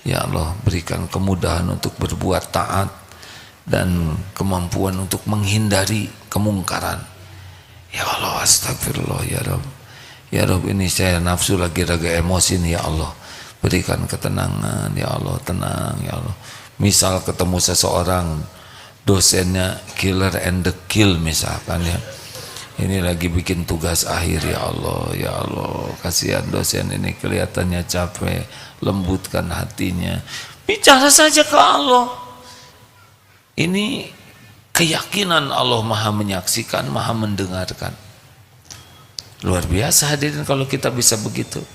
Ya Allah, berikan kemudahan untuk berbuat taat dan kemampuan untuk menghindari kemungkaran. Ya Allah, astagfirullah ya Rabb. Ya Rabb, ini saya nafsu lagi raga emosi nih ya Allah. Berikan ketenangan ya Allah, tenang ya Allah. Misal ketemu seseorang dosennya killer and the kill misalkan ya. Ini lagi bikin tugas akhir ya Allah, kasihan dosen ini kelihatannya capek, lembutkan hatinya. Bicara saja ke Allah. Ini keyakinan Allah maha menyaksikan, maha mendengarkan. Luar biasa hadirin kalau kita bisa begitu.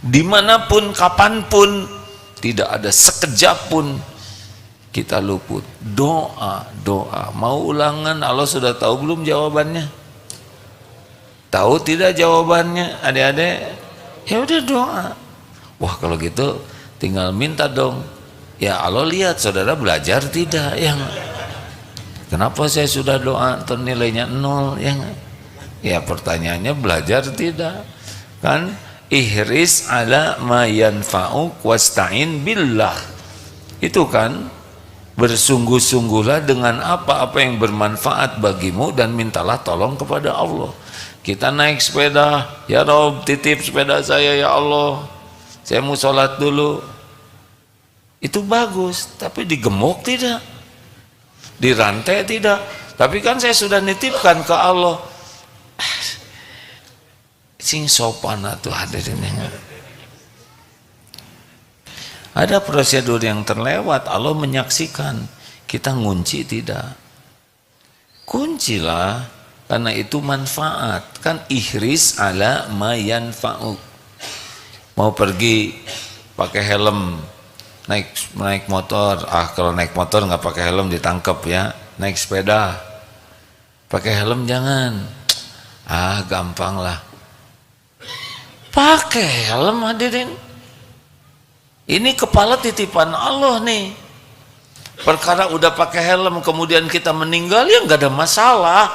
Dimanapun, kapanpun, tidak ada sekejap pun kita luput. Doa. Mau ulangan, Allah sudah tahu belum jawabannya? Tahu tidak jawabannya adik-adik? Ya udah doa. Wah kalau gitu tinggal minta dong. Ya Allah lihat saudara belajar tidak? Ya kenapa saya sudah doa atau nilainya 0? Ya pertanyaannya belajar tidak? Kan ihris ala ma yanfa'uk wasta'in billah. Itu kan bersungguh-sungguhlah dengan apa-apa yang bermanfaat bagimu dan mintalah tolong kepada Allah. Kita naik sepeda, ya Rob titip sepeda saya ya Allah, saya mau sholat dulu. Itu bagus, tapi digemuk tidak, dirantai tidak. Tapi kan saya sudah nitipkan ke Allah. Sing sopan atuh hadirin. Ada prosedur yang terlewat, Allah menyaksikan. Kita ngunci tidak? Kuncilah. Karena itu manfaat. Kan ihris ala ma yanfa'uk. Mau pergi pakai helm, naik motor. Kalau naik motor nggak pakai helm ditangkap ya. Naik sepeda pakai helm jangan. Gampang lah. Pakai helm hadirin. Ini kepala titipan Allah nih. Perkara udah pakai helm kemudian kita meninggal ya nggak ada masalah.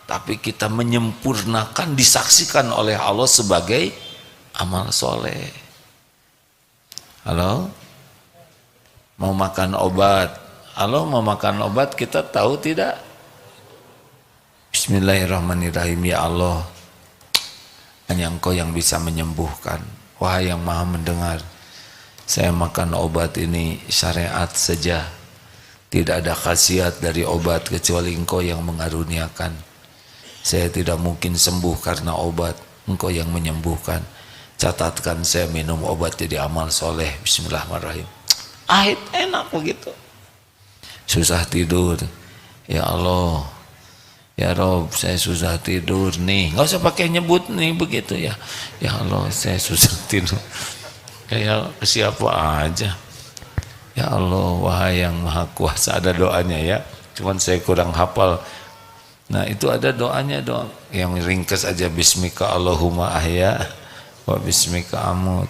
Tapi kita menyempurnakan, disaksikan oleh Allah sebagai amal soleh. Halo? Mau makan obat. Halo, mau makan obat kita tahu tidak? Bismillahirrahmanirrahim. Ya Allah, hanya Engkau yang bisa menyembuhkan. Wahai yang maha mendengar, saya makan obat ini syariat saja. Tidak ada khasiat dari obat kecuali Engkau yang mengaruniakan. Saya tidak mungkin sembuh karena obat, Engkau yang menyembuhkan. Catatkan saya minum obat jadi amal soleh. Bismillahirrahmanirrahim. Enak begitu. Susah tidur, ya Allah, ya Rob saya susah tidur nih. Nggak usah pakai nyebut nih begitu ya. Ya Allah saya susah tidur. Kayak siapa aja. Ya Allah, wahai yang maha kuasa, ada doanya ya. cuman saya kurang hafal. Nah itu ada doanya, doa yang ringkas aja, bismika Allahumma ahya wa bismika amut.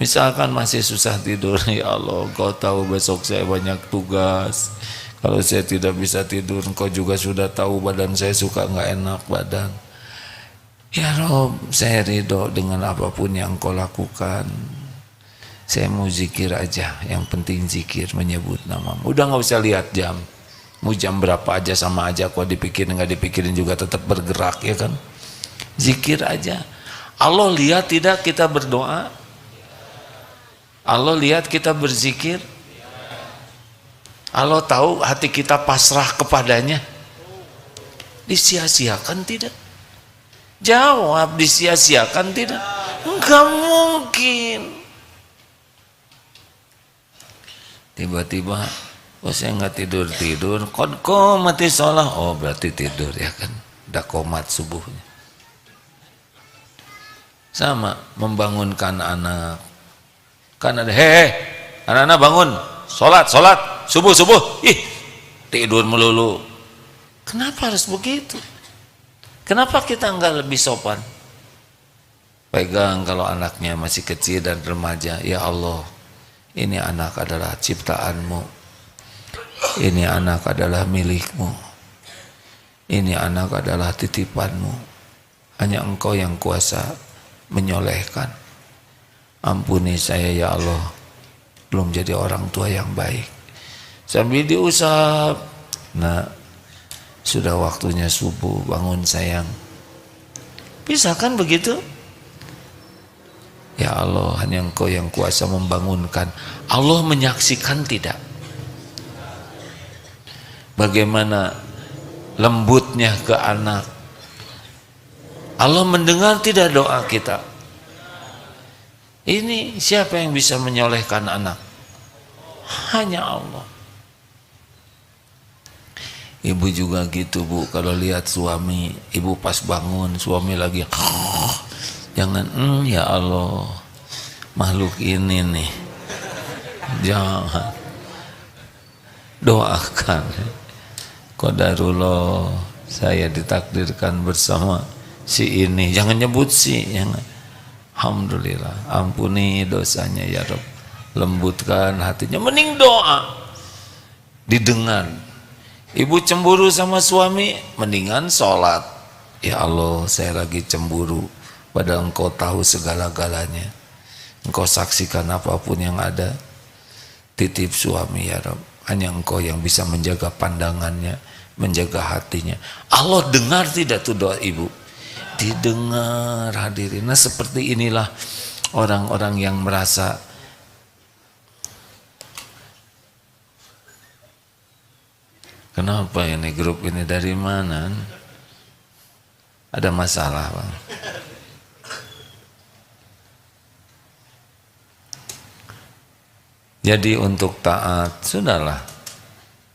Misalkan masih susah tidur, ya Allah Engkau tahu besok saya banyak tugas, kalau saya tidak bisa tidur Engkau juga sudah tahu badan saya suka nggak enak badan. Ya Rob, saya ridho dengan apapun yang Engkau lakukan, saya mau zikir aja, yang penting zikir, menyebut namamu. Udah nggak usah lihat jam, mau jam berapa aja sama aja, kok dipikirin nggak dipikirin juga tetap bergerak, ya kan. Zikir aja. Allah lihat tidak kita berdoa? Allah lihat kita berzikir? Allah tahu hati kita pasrah kepadanya? Disia-siakan tidak? Jawab, disia-siakan tidak? Enggak mungkin. Tiba-tiba, oh saya nggak tidur-tidur, kok mati sholat, oh berarti tidur, ya kan, udah komat subuhnya. Sama membangunkan anak, kan ada anak-anak bangun, sholat subuh, ih tidur melulu. Kenapa harus begitu? Kenapa kita enggak lebih sopan? Pegang kalau anaknya masih kecil dan remaja, ya Allah, ini anak adalah ciptaanmu, ini anak adalah milikmu, ini anak adalah titipanmu, hanya Engkau yang kuasa menyolehkan. Ampuni saya ya Allah, belum jadi orang tua yang baik. Sambil diusap, nah sudah waktunya subuh, bangun sayang. Bisa kan begitu? Ya Allah, hanya Engkau yang kuasa membangunkan. Allah menyaksikan tidak? Bagaimana lembutnya ke anak. Allah mendengar tidak doa kita? Ini siapa yang bisa menyolehkan anak? Hanya Allah. Ibu juga gitu Bu, kalau lihat suami, ibu pas bangun, suami lagi jangan, ya Allah, makhluk ini nih, jangan. Doakan, qadarullah, saya ditakdirkan bersama si ini, jangan nyebut si, jangan. Alhamdulillah, ampuni dosanya ya Rabb, lembutkan hatinya, mending doa didengar. Ibu cemburu sama suami, mendingan sholat, ya Allah saya lagi cemburu, padahal Engkau tahu segala-galanya, Engkau saksikan apapun yang ada. Titip suami ya Rabb, hanya Engkau yang bisa menjaga pandangannya, menjaga hatinya. Allah dengar tidak tuh doa ibu? Didengar hadirin. Nah seperti inilah orang-orang yang merasa kenapa ini grup ini dari mana? Ada masalah Bang. Jadi untuk taat, sudahlah,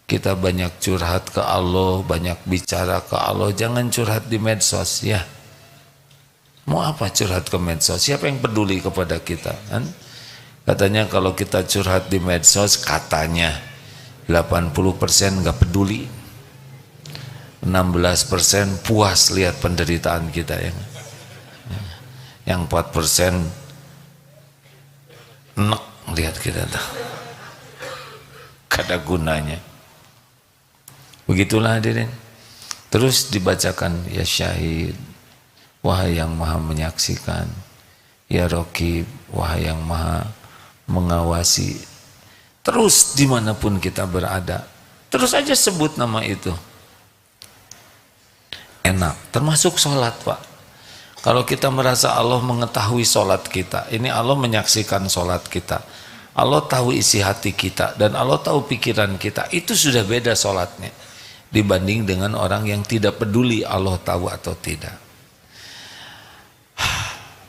kita banyak curhat ke Allah, banyak bicara ke Allah, jangan curhat di medsos ya. Mau apa curhat ke medsos? Siapa yang peduli kepada kita kan? Katanya kalau kita curhat di medsos, katanya 80% nggak peduli, 16% puas lihat penderitaan kita, yang 4% enak lihat kita tuh, kada gunanya. Begitulah hadirin. Terus dibacakan, ya syahid, wahai yang maha menyaksikan, ya Raqib, wahai yang maha mengawasi. Terus dimanapun kita berada, terus aja sebut nama itu. Enak, termasuk sholat Pak. Kalau kita merasa Allah mengetahui sholat kita, ini Allah menyaksikan sholat kita, Allah tahu isi hati kita, dan Allah tahu pikiran kita, itu sudah beda sholatnya dibanding dengan orang yang tidak peduli Allah tahu atau tidak.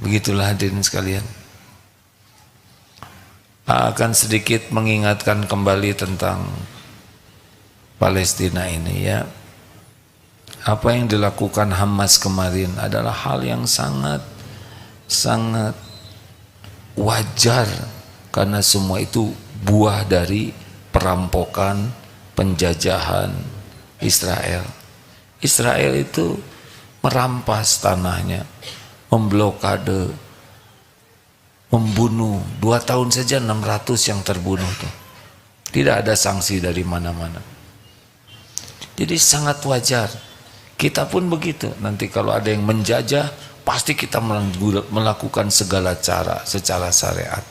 Begitulah hadirin sekalian. Akan sedikit mengingatkan kembali tentang Palestina ini ya. Apa yang dilakukan Hamas kemarin adalah hal yang sangat wajar, karena semua itu buah dari perampokan, penjajahan, Israel. Israel itu merampas tanahnya, memblokade, membunuh. 2 tahun saja 600 yang terbunuh tuh. Tidak ada sanksi dari mana-mana. Jadi sangat wajar. Kita pun begitu. Nanti kalau ada yang menjajah, pasti kita melakukan segala cara secara syariat.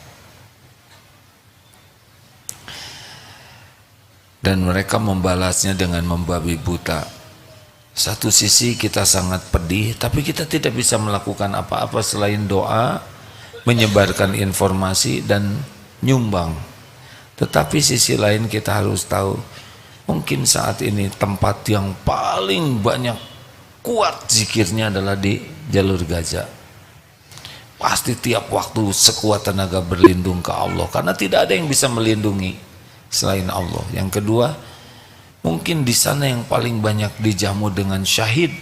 Dan mereka membalasnya dengan membabi buta. Satu sisi kita sangat pedih, tapi kita tidak bisa melakukan apa-apa selain doa, menyebarkan informasi dan nyumbang. Tetapi sisi lain kita harus tahu, mungkin saat ini tempat yang paling banyak kuat zikirnya adalah di jalur Gaza. Pasti tiap waktu sekuat tenaga berlindung ke Allah, karena tidak ada yang bisa melindungi selain Allah. Yang kedua, mungkin di sana yang paling banyak dijamu dengan syahid,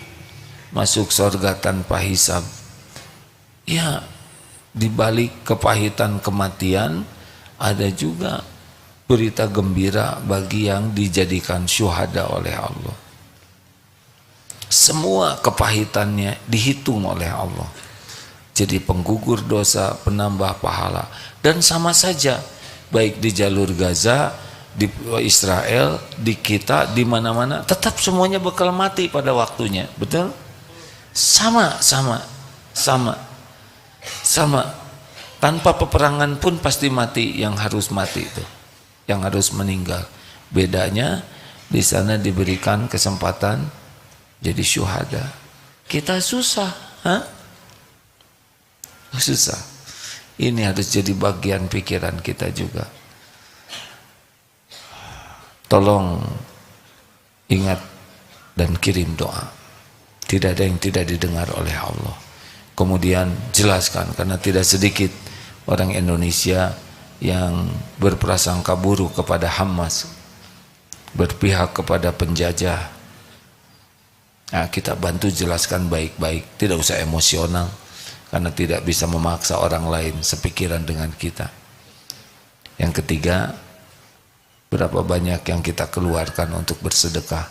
masuk surga tanpa hisab. Ya, di balik kepahitan kematian ada juga berita gembira bagi yang dijadikan syuhada oleh Allah. Semua kepahitannya dihitung oleh Allah, jadi penggugur dosa, penambah pahala. Dan sama saja, baik di jalur Gaza, di Israel, di kita, di mana-mana, tetap semuanya bakal mati pada waktunya. Betul? Sama. Tanpa peperangan pun pasti mati yang harus mati itu, yang harus meninggal. Bedanya di sana diberikan kesempatan jadi syuhada. Kita susah, susah. Ini harus jadi bagian pikiran kita juga. Tolong ingat dan kirim doa. Tidak ada yang tidak didengar oleh Allah. Kemudian jelaskan, karena tidak sedikit orang Indonesia yang berprasangka buruk kepada Hamas, berpihak kepada penjajah. Nah, kita bantu jelaskan baik-baik, tidak usah emosional, karena tidak bisa memaksa orang lain sepikiran dengan kita. Yang ketiga, berapa banyak yang kita keluarkan untuk bersedekah.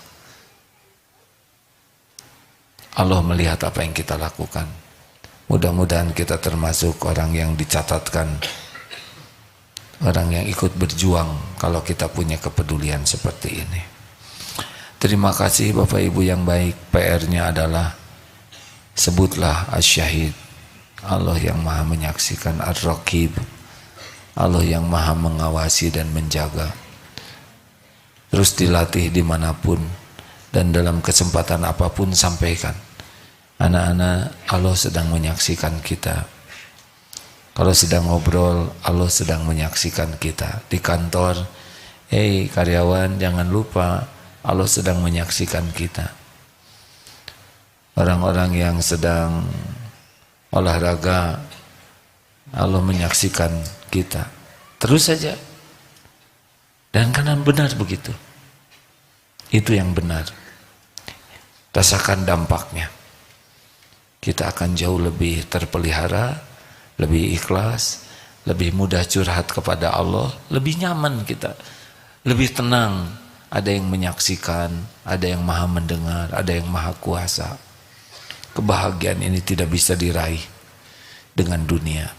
Allah melihat apa yang kita lakukan. Mudah-mudahan kita termasuk orang yang dicatatkan, orang yang ikut berjuang kalau kita punya kepedulian seperti ini. Terima kasih Bapak Ibu yang baik. PR-nya adalah sebutlah Asy-Syahid, Allah yang maha menyaksikan, Ar-Raqib, Allah yang maha mengawasi dan menjaga. Terus dilatih dimanapun dan dalam kesempatan apapun sampaikan, anak-anak, Allah sedang menyaksikan kita. Kalau sedang ngobrol, Allah sedang menyaksikan kita. Di kantor, karyawan, jangan lupa Allah sedang menyaksikan kita. Orang-orang yang sedang olahraga, Allah menyaksikan kita. Terus saja. Dan kanan benar begitu. Itu yang benar. Rasakan dampaknya. Kita akan jauh lebih terpelihara, lebih ikhlas, lebih mudah curhat kepada Allah, lebih nyaman kita, lebih tenang. Ada yang menyaksikan, ada yang maha mendengar, ada yang maha kuasa. Kebahagiaan ini tidak bisa diraih dengan dunia.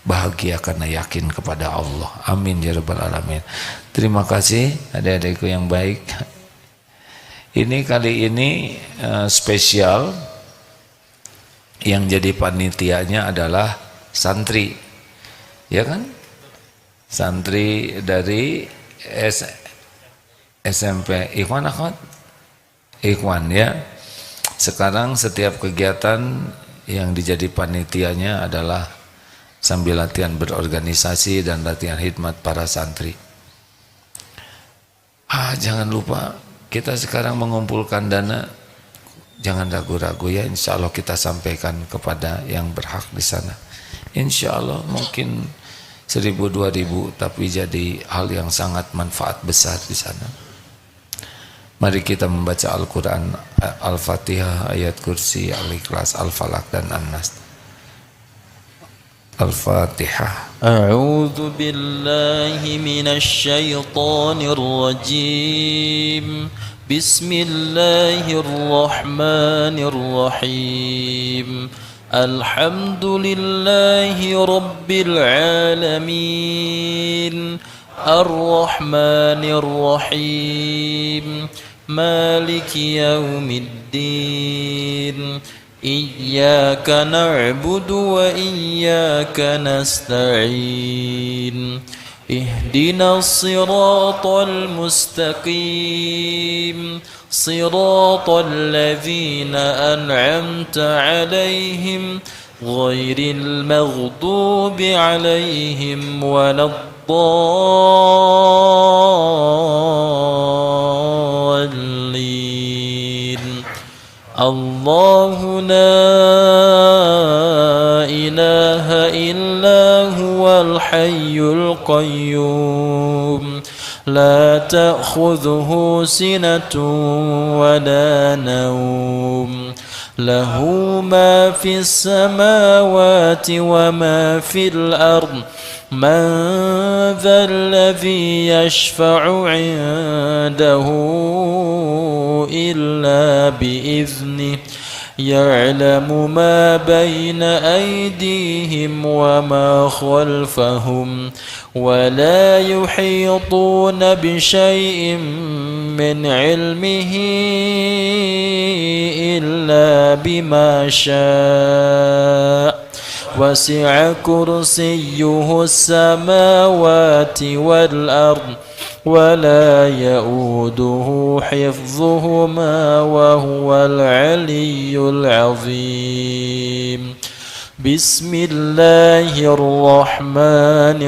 Bahagia karena yakin kepada Allah. Amin ya rabbal alamin. Terima kasih adik-adikku yang baik. Ini kali ini spesial. Yang jadi panitianya adalah santri, ya kan? Santri dari SMP Ikhwan Akhwat, Ikhwan ya. Sekarang setiap kegiatan yang dijadi panitianya adalah sambil latihan berorganisasi dan latihan khidmat para santri. Jangan lupa kita sekarang mengumpulkan dana. Jangan ragu-ragu ya, insya Allah kita sampaikan kepada yang berhak di sana. Insya Allah mungkin 1.000-2.000, tapi jadi hal yang sangat manfaat besar di sana. Mari kita membaca Al-Quran, Al-Fatihah, ayat kursi, Al-Ikhlas, Al-Falaq dan An-Nas. Al-Fatihah. A'udzu billahi minasy syaithanir rajim. بسم الله الرحمن الرحيم الحمد لله رب العالمين الرحمن الرحيم مالك يوم الدين إياك نعبد وإياك نستعين اهدنا الصراط المستقيم صراط الذين أنعمت عليهم غير المغضوب عليهم ولا الضالين الله لا إله إلا هو الحي القيوم لا تأخذه سنة ولا نوم له ما في السماوات وما في الأرض من ذا الذي يشفع عنده إلا بإذنه يعلم ما بين أيديهم وما خلفهم ولا يحيطون بشيء من علمه إلا بما شاء وسع كرسيه السماوات والأرض ولا يؤوده حفظهما وهو العلي العظيم بسم الله الرحمن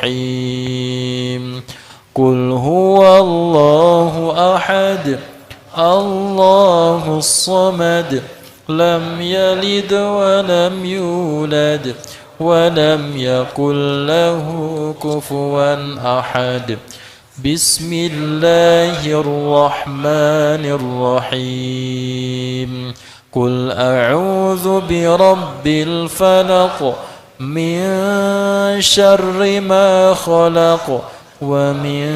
الرحيم قل هو الله أحد الله الصمد لم يلد ولم يولد ولم يكن له كفوا أحد بسم الله الرحمن الرحيم قل أعوذ برب الفلق من شر ما خلق ومن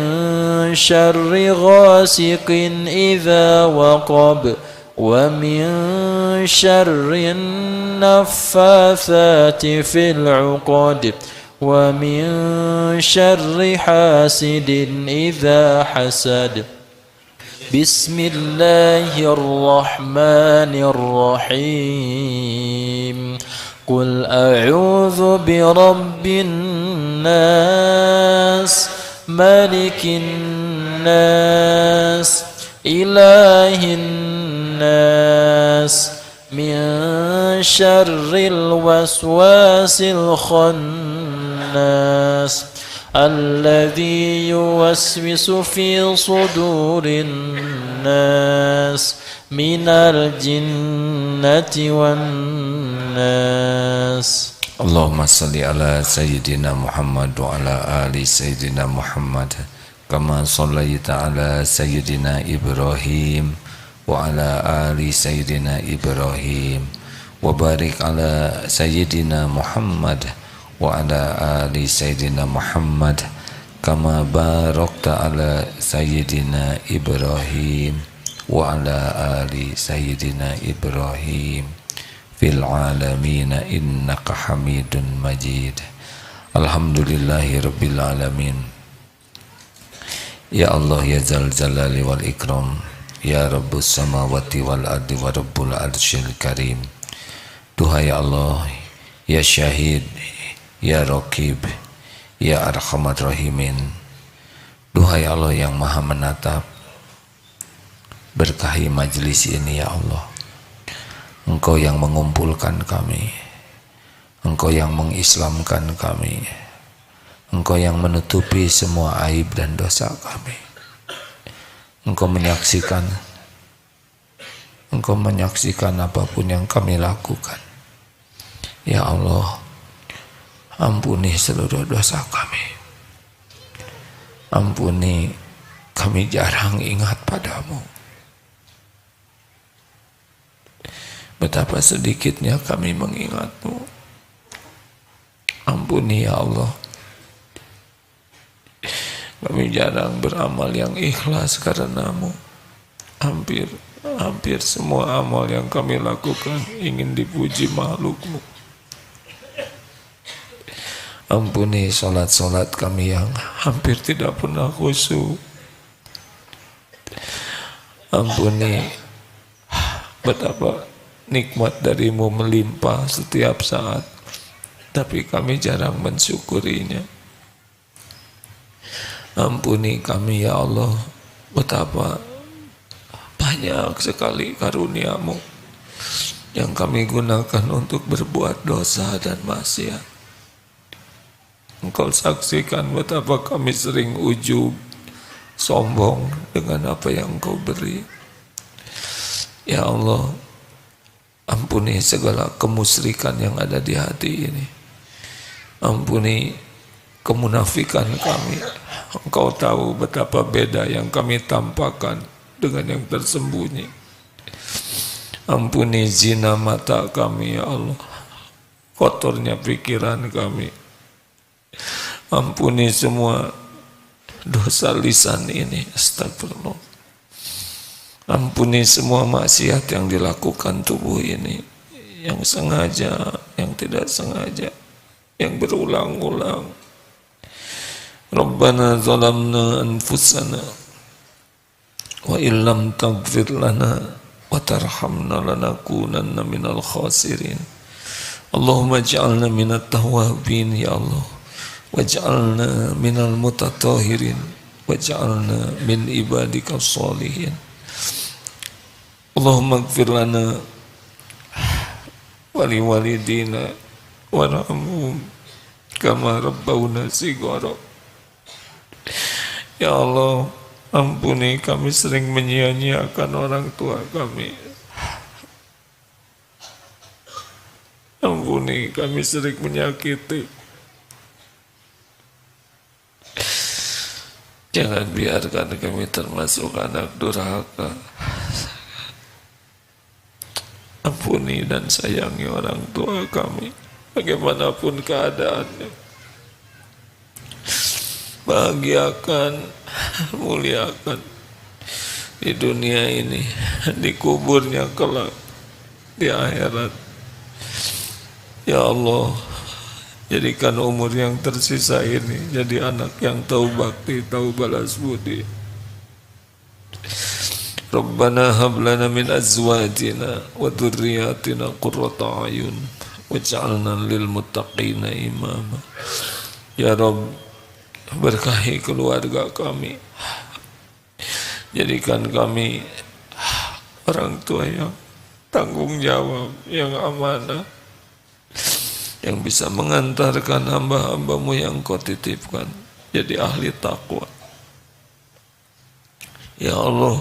شر غاسق إذا وقب ومن شر النفاثات في العقد ومن شر حاسد إذا حسد بسم الله الرحمن الرحيم قل أعوذ برب الناس ملك الناس إله الناس من شر الوسواس الخناس الذي يوسوس في صدور الناس من الجنة والناس اللهم صل على سيدنا محمد وعلى آل سيدنا محمد كما صليت على سيدنا إبراهيم وعلى آل سيدنا إبراهيم وبارك على سيدنا محمد وعلى آل سيدنا محمد كما باركت على سيدنا إبراهيم وعلى آل سيدنا إبراهيم في العالمين إنك حميد مجيد الحمد لله رب العالمين يا الله يا ذا الجلال والإكرام يا رب السماوات والأرض ورب العرش الكريم Duhai Allah ya Syahid ya Raqib ya Arhamar Rahimin. Duhai Allah yang maha menatap, berkahi majlis ini ya Allah. Engkau yang mengumpulkan kami, Engkau yang mengislamkan kami, Engkau yang menutupi semua aib dan dosa kami. Engkau menyaksikan apapun yang kami lakukan. Ya Allah, ampuni seluruh dosa kami. Ampuni, kami jarang ingat padamu. Betapa sedikitnya kami mengingatmu. Ampuni ya Allah. Kami jarang beramal yang ikhlas karenamu. hampir semua amal yang kami lakukan ingin dipuji makhluk-Mu. Ampuni salat-salat kami yang hampir tidak pernah khusyuk. Ampuni betapa nikmat dari-Mu melimpah setiap saat, tapi kami jarang mensyukurinya. Ampuni kami ya Allah, betapa banyak sekali karunia-Mu yang kami gunakan untuk berbuat dosa dan maksiat. Engkau saksikan betapa kami sering ujub, sombong dengan apa yang Engkau beri. Ya Allah, ampuni segala kemusyrikan yang ada di hati ini. Ampuni kemunafikan kami. Engkau tahu betapa beda yang kami tampakkan dengan yang tersembunyi. Ampuni zina mata kami ya Allah, kotornya pikiran kami. Ampuni semua dosa lisan ini, astagfirullah. Ampuni semua maksiat yang dilakukan tubuh ini, yang sengaja, yang tidak sengaja, yang berulang-ulang. Rabbana zalamna anfusana wa illam taghfir lana wa tarhamna lanakunanna minal khasirin. Allahumma ij'alna minat tawwabin ya Allah, waj'alna minal mutatahhirin, waj'alna min ibadikas sholihin. Allahumma ighfir lana wa liwalidina warhamhum kama rabbawna shighara. Ya Allah, ampuni kami sering menyia-nyiakan orang tua kami. Ampuni kami sering menyakiti. Jangan biarkan kami termasuk anak durhaka. Ampuni dan sayangi orang tua kami, bagaimanapun keadaannya. Bahagiakan, muliakan di dunia ini, di kuburnya kelak, di akhirat. Ya Allah, jadikan umur yang tersisa ini jadi anak yang tahu bakti, tahu balas budi. Rabbana hab lana min azwajina wa dhurriyyatina qurrata a'yun waj'alna lil muttaqina imama. Ya Rabb, berkahi keluarga kami, jadikan kami orang tua yang tanggung jawab, yang amanah, yang bisa mengantarkan hamba-hambamu yang Kau titipkan jadi ahli takwa. Ya Allah,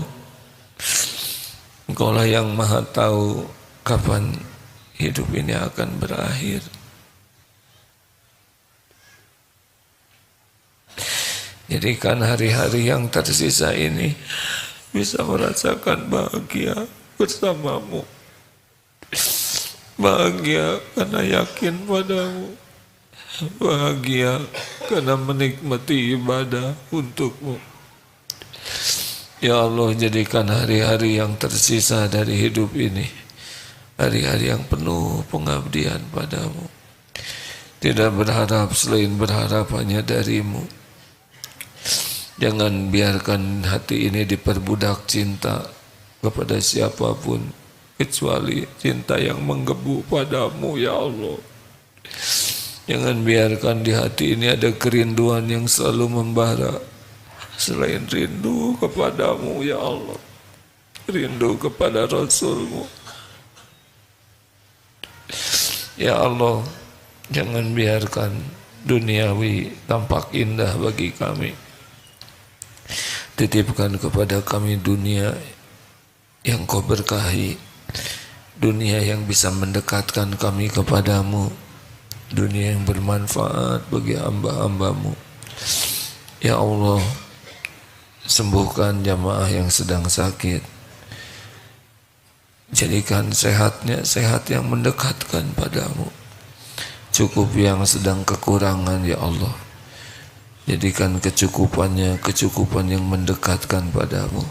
Engkaulah yang maha tahu kapan hidup ini akan berakhir. Jadikan hari-hari yang tersisa ini bisa merasakan bahagia bersamamu. Bahagia karena yakin padamu. Bahagia karena menikmati ibadah untukmu. Ya Allah, jadikan hari-hari yang tersisa dari hidup ini hari-hari yang penuh pengabdian padamu. Tidak berharap selain berharap hanya darimu. Jangan biarkan hati ini diperbudak cinta kepada siapapun kecuali cinta yang menggebu padamu ya Allah. Jangan biarkan di hati ini ada kerinduan yang selalu membara selain rindu kepadamu ya Allah, rindu kepada Rasulmu. Ya Allah, jangan biarkan duniawi tampak indah bagi kami. Titipkan kepada kami dunia yang Kau berkahi, dunia yang bisa mendekatkan kami kepadamu, dunia yang bermanfaat bagi hamba-hambamu. Ya Allah, sembuhkan jamaah yang sedang sakit, jadikan sehatnya sehat yang mendekatkan padamu. Cukup yang sedang kekurangan ya Allah, jadikan kecukupannya kecukupan yang mendekatkan padamu.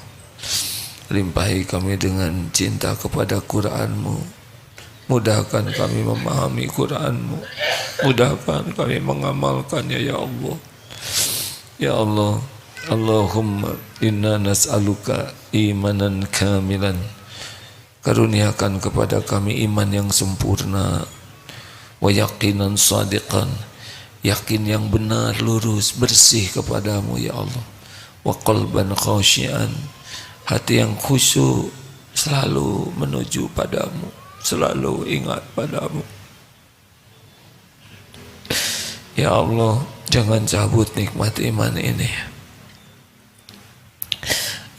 limpahi kami dengan cinta kepada Quran-Mu. Mudahkan kami memahami Quran-Mu. Mudahkan kami mengamalkannya ya Allah. Ya Allah, Allahumma inna nas'aluka imanan kamilan. Karuniakan kepada kami iman yang sempurna, wa yaqinan sadiqan, yakin yang benar, lurus, bersih kepadamu ya Allah, wa qalban khasyian, hati yang khusyuk, selalu menuju padamu, selalu ingat padamu. Ya Allah, jangan cabut nikmat iman ini.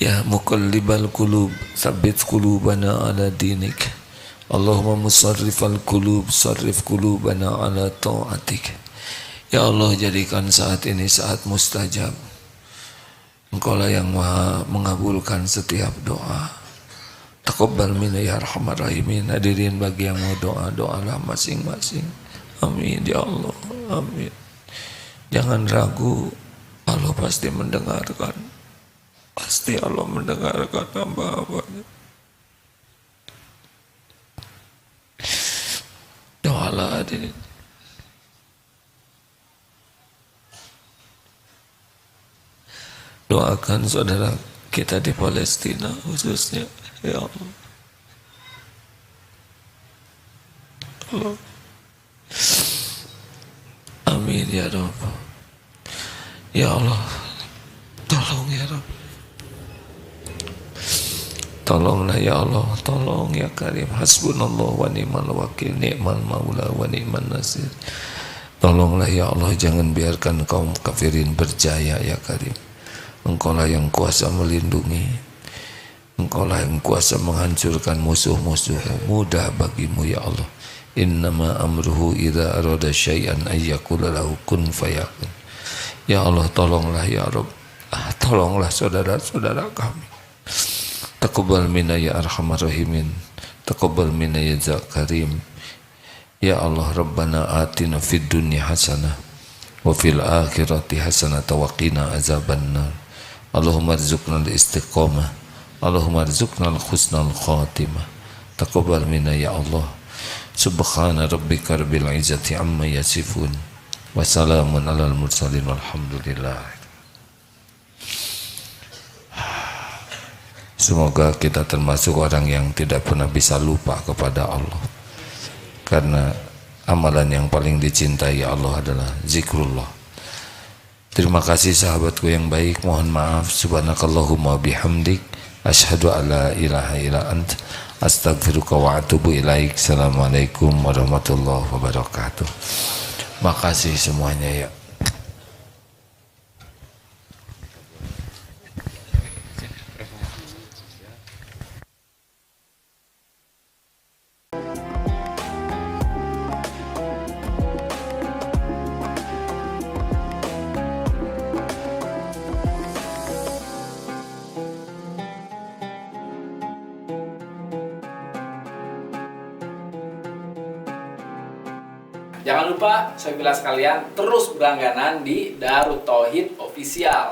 Ya muqallibal qulub, tsabbit qulubana ala dinik. Allahumma musarrifal qulub, sarrif qulubana ala ta'atik. Ya Allah, jadikan saat ini saat mustajab. Engkaulah yang maha mengabulkan setiap doa. Taqabbal minna ya arhamar rahimin. Hadirin bagi yang mau doa, doalah masing-masing. Amin ya Allah, amin. Jangan ragu, Allah pasti mendengarkan. Pasti Allah mendengarkan hamba-hambanya. Doalah hadirin. Doakan saudara kita di Palestina khususnya, ya Allah. Allah. Amin ya Rabb. Ya Allah, tolong ya Rabb. Tolonglah ya Allah, tolong ya Karim. Hasbunallah wa ni'mal wakil, ni'mal maula wa ni'man nasir. Tolonglah ya Allah, jangan biarkan kaum kafirin berjaya ya Karim. Engkaulah yang kuasa melindungi, Engkaulah yang kuasa menghancurkan musuh-musuhmu. Mudah bagimu ya Allah. Innama amruhu idza arada syai'an ayyaqula lahu kun fayakun. Ya Allah, tolonglah ya Rabb. Tolonglah saudara-saudara kami. Taqabbal minna ya arhamar rahimin. Taqabbal minna ya Karim. Ya Allah, Rabbana atina fid dunya hasanah wa fil akhirati hasanah wa qina azabannar. Allahumma rzuqna al-istiqamah. Allahumma rzuqna al-husnal khatimah. Taqabbal minna ya Allah. Subhana rabbika rabbil izzati amma yasifun. Wa salamun alal mursalin walhamdulillah. Semoga kita termasuk orang yang tidak pernah bisa lupa kepada Allah. Karena amalan yang paling dicintai Allah adalah zikrullah. Terima kasih sahabatku yang baik. Mohon maaf. Subhanakallahumma bihamdik. Asyhadu an la ilaha illa ant. Astaghfiruka wa atubu ilaik. Assalamualaikum warahmatullahi wabarakatuh. Makasih semuanya ya. Jangan lupa, saya bilang sekalian, terus berlangganan di Darut Tauhid Official.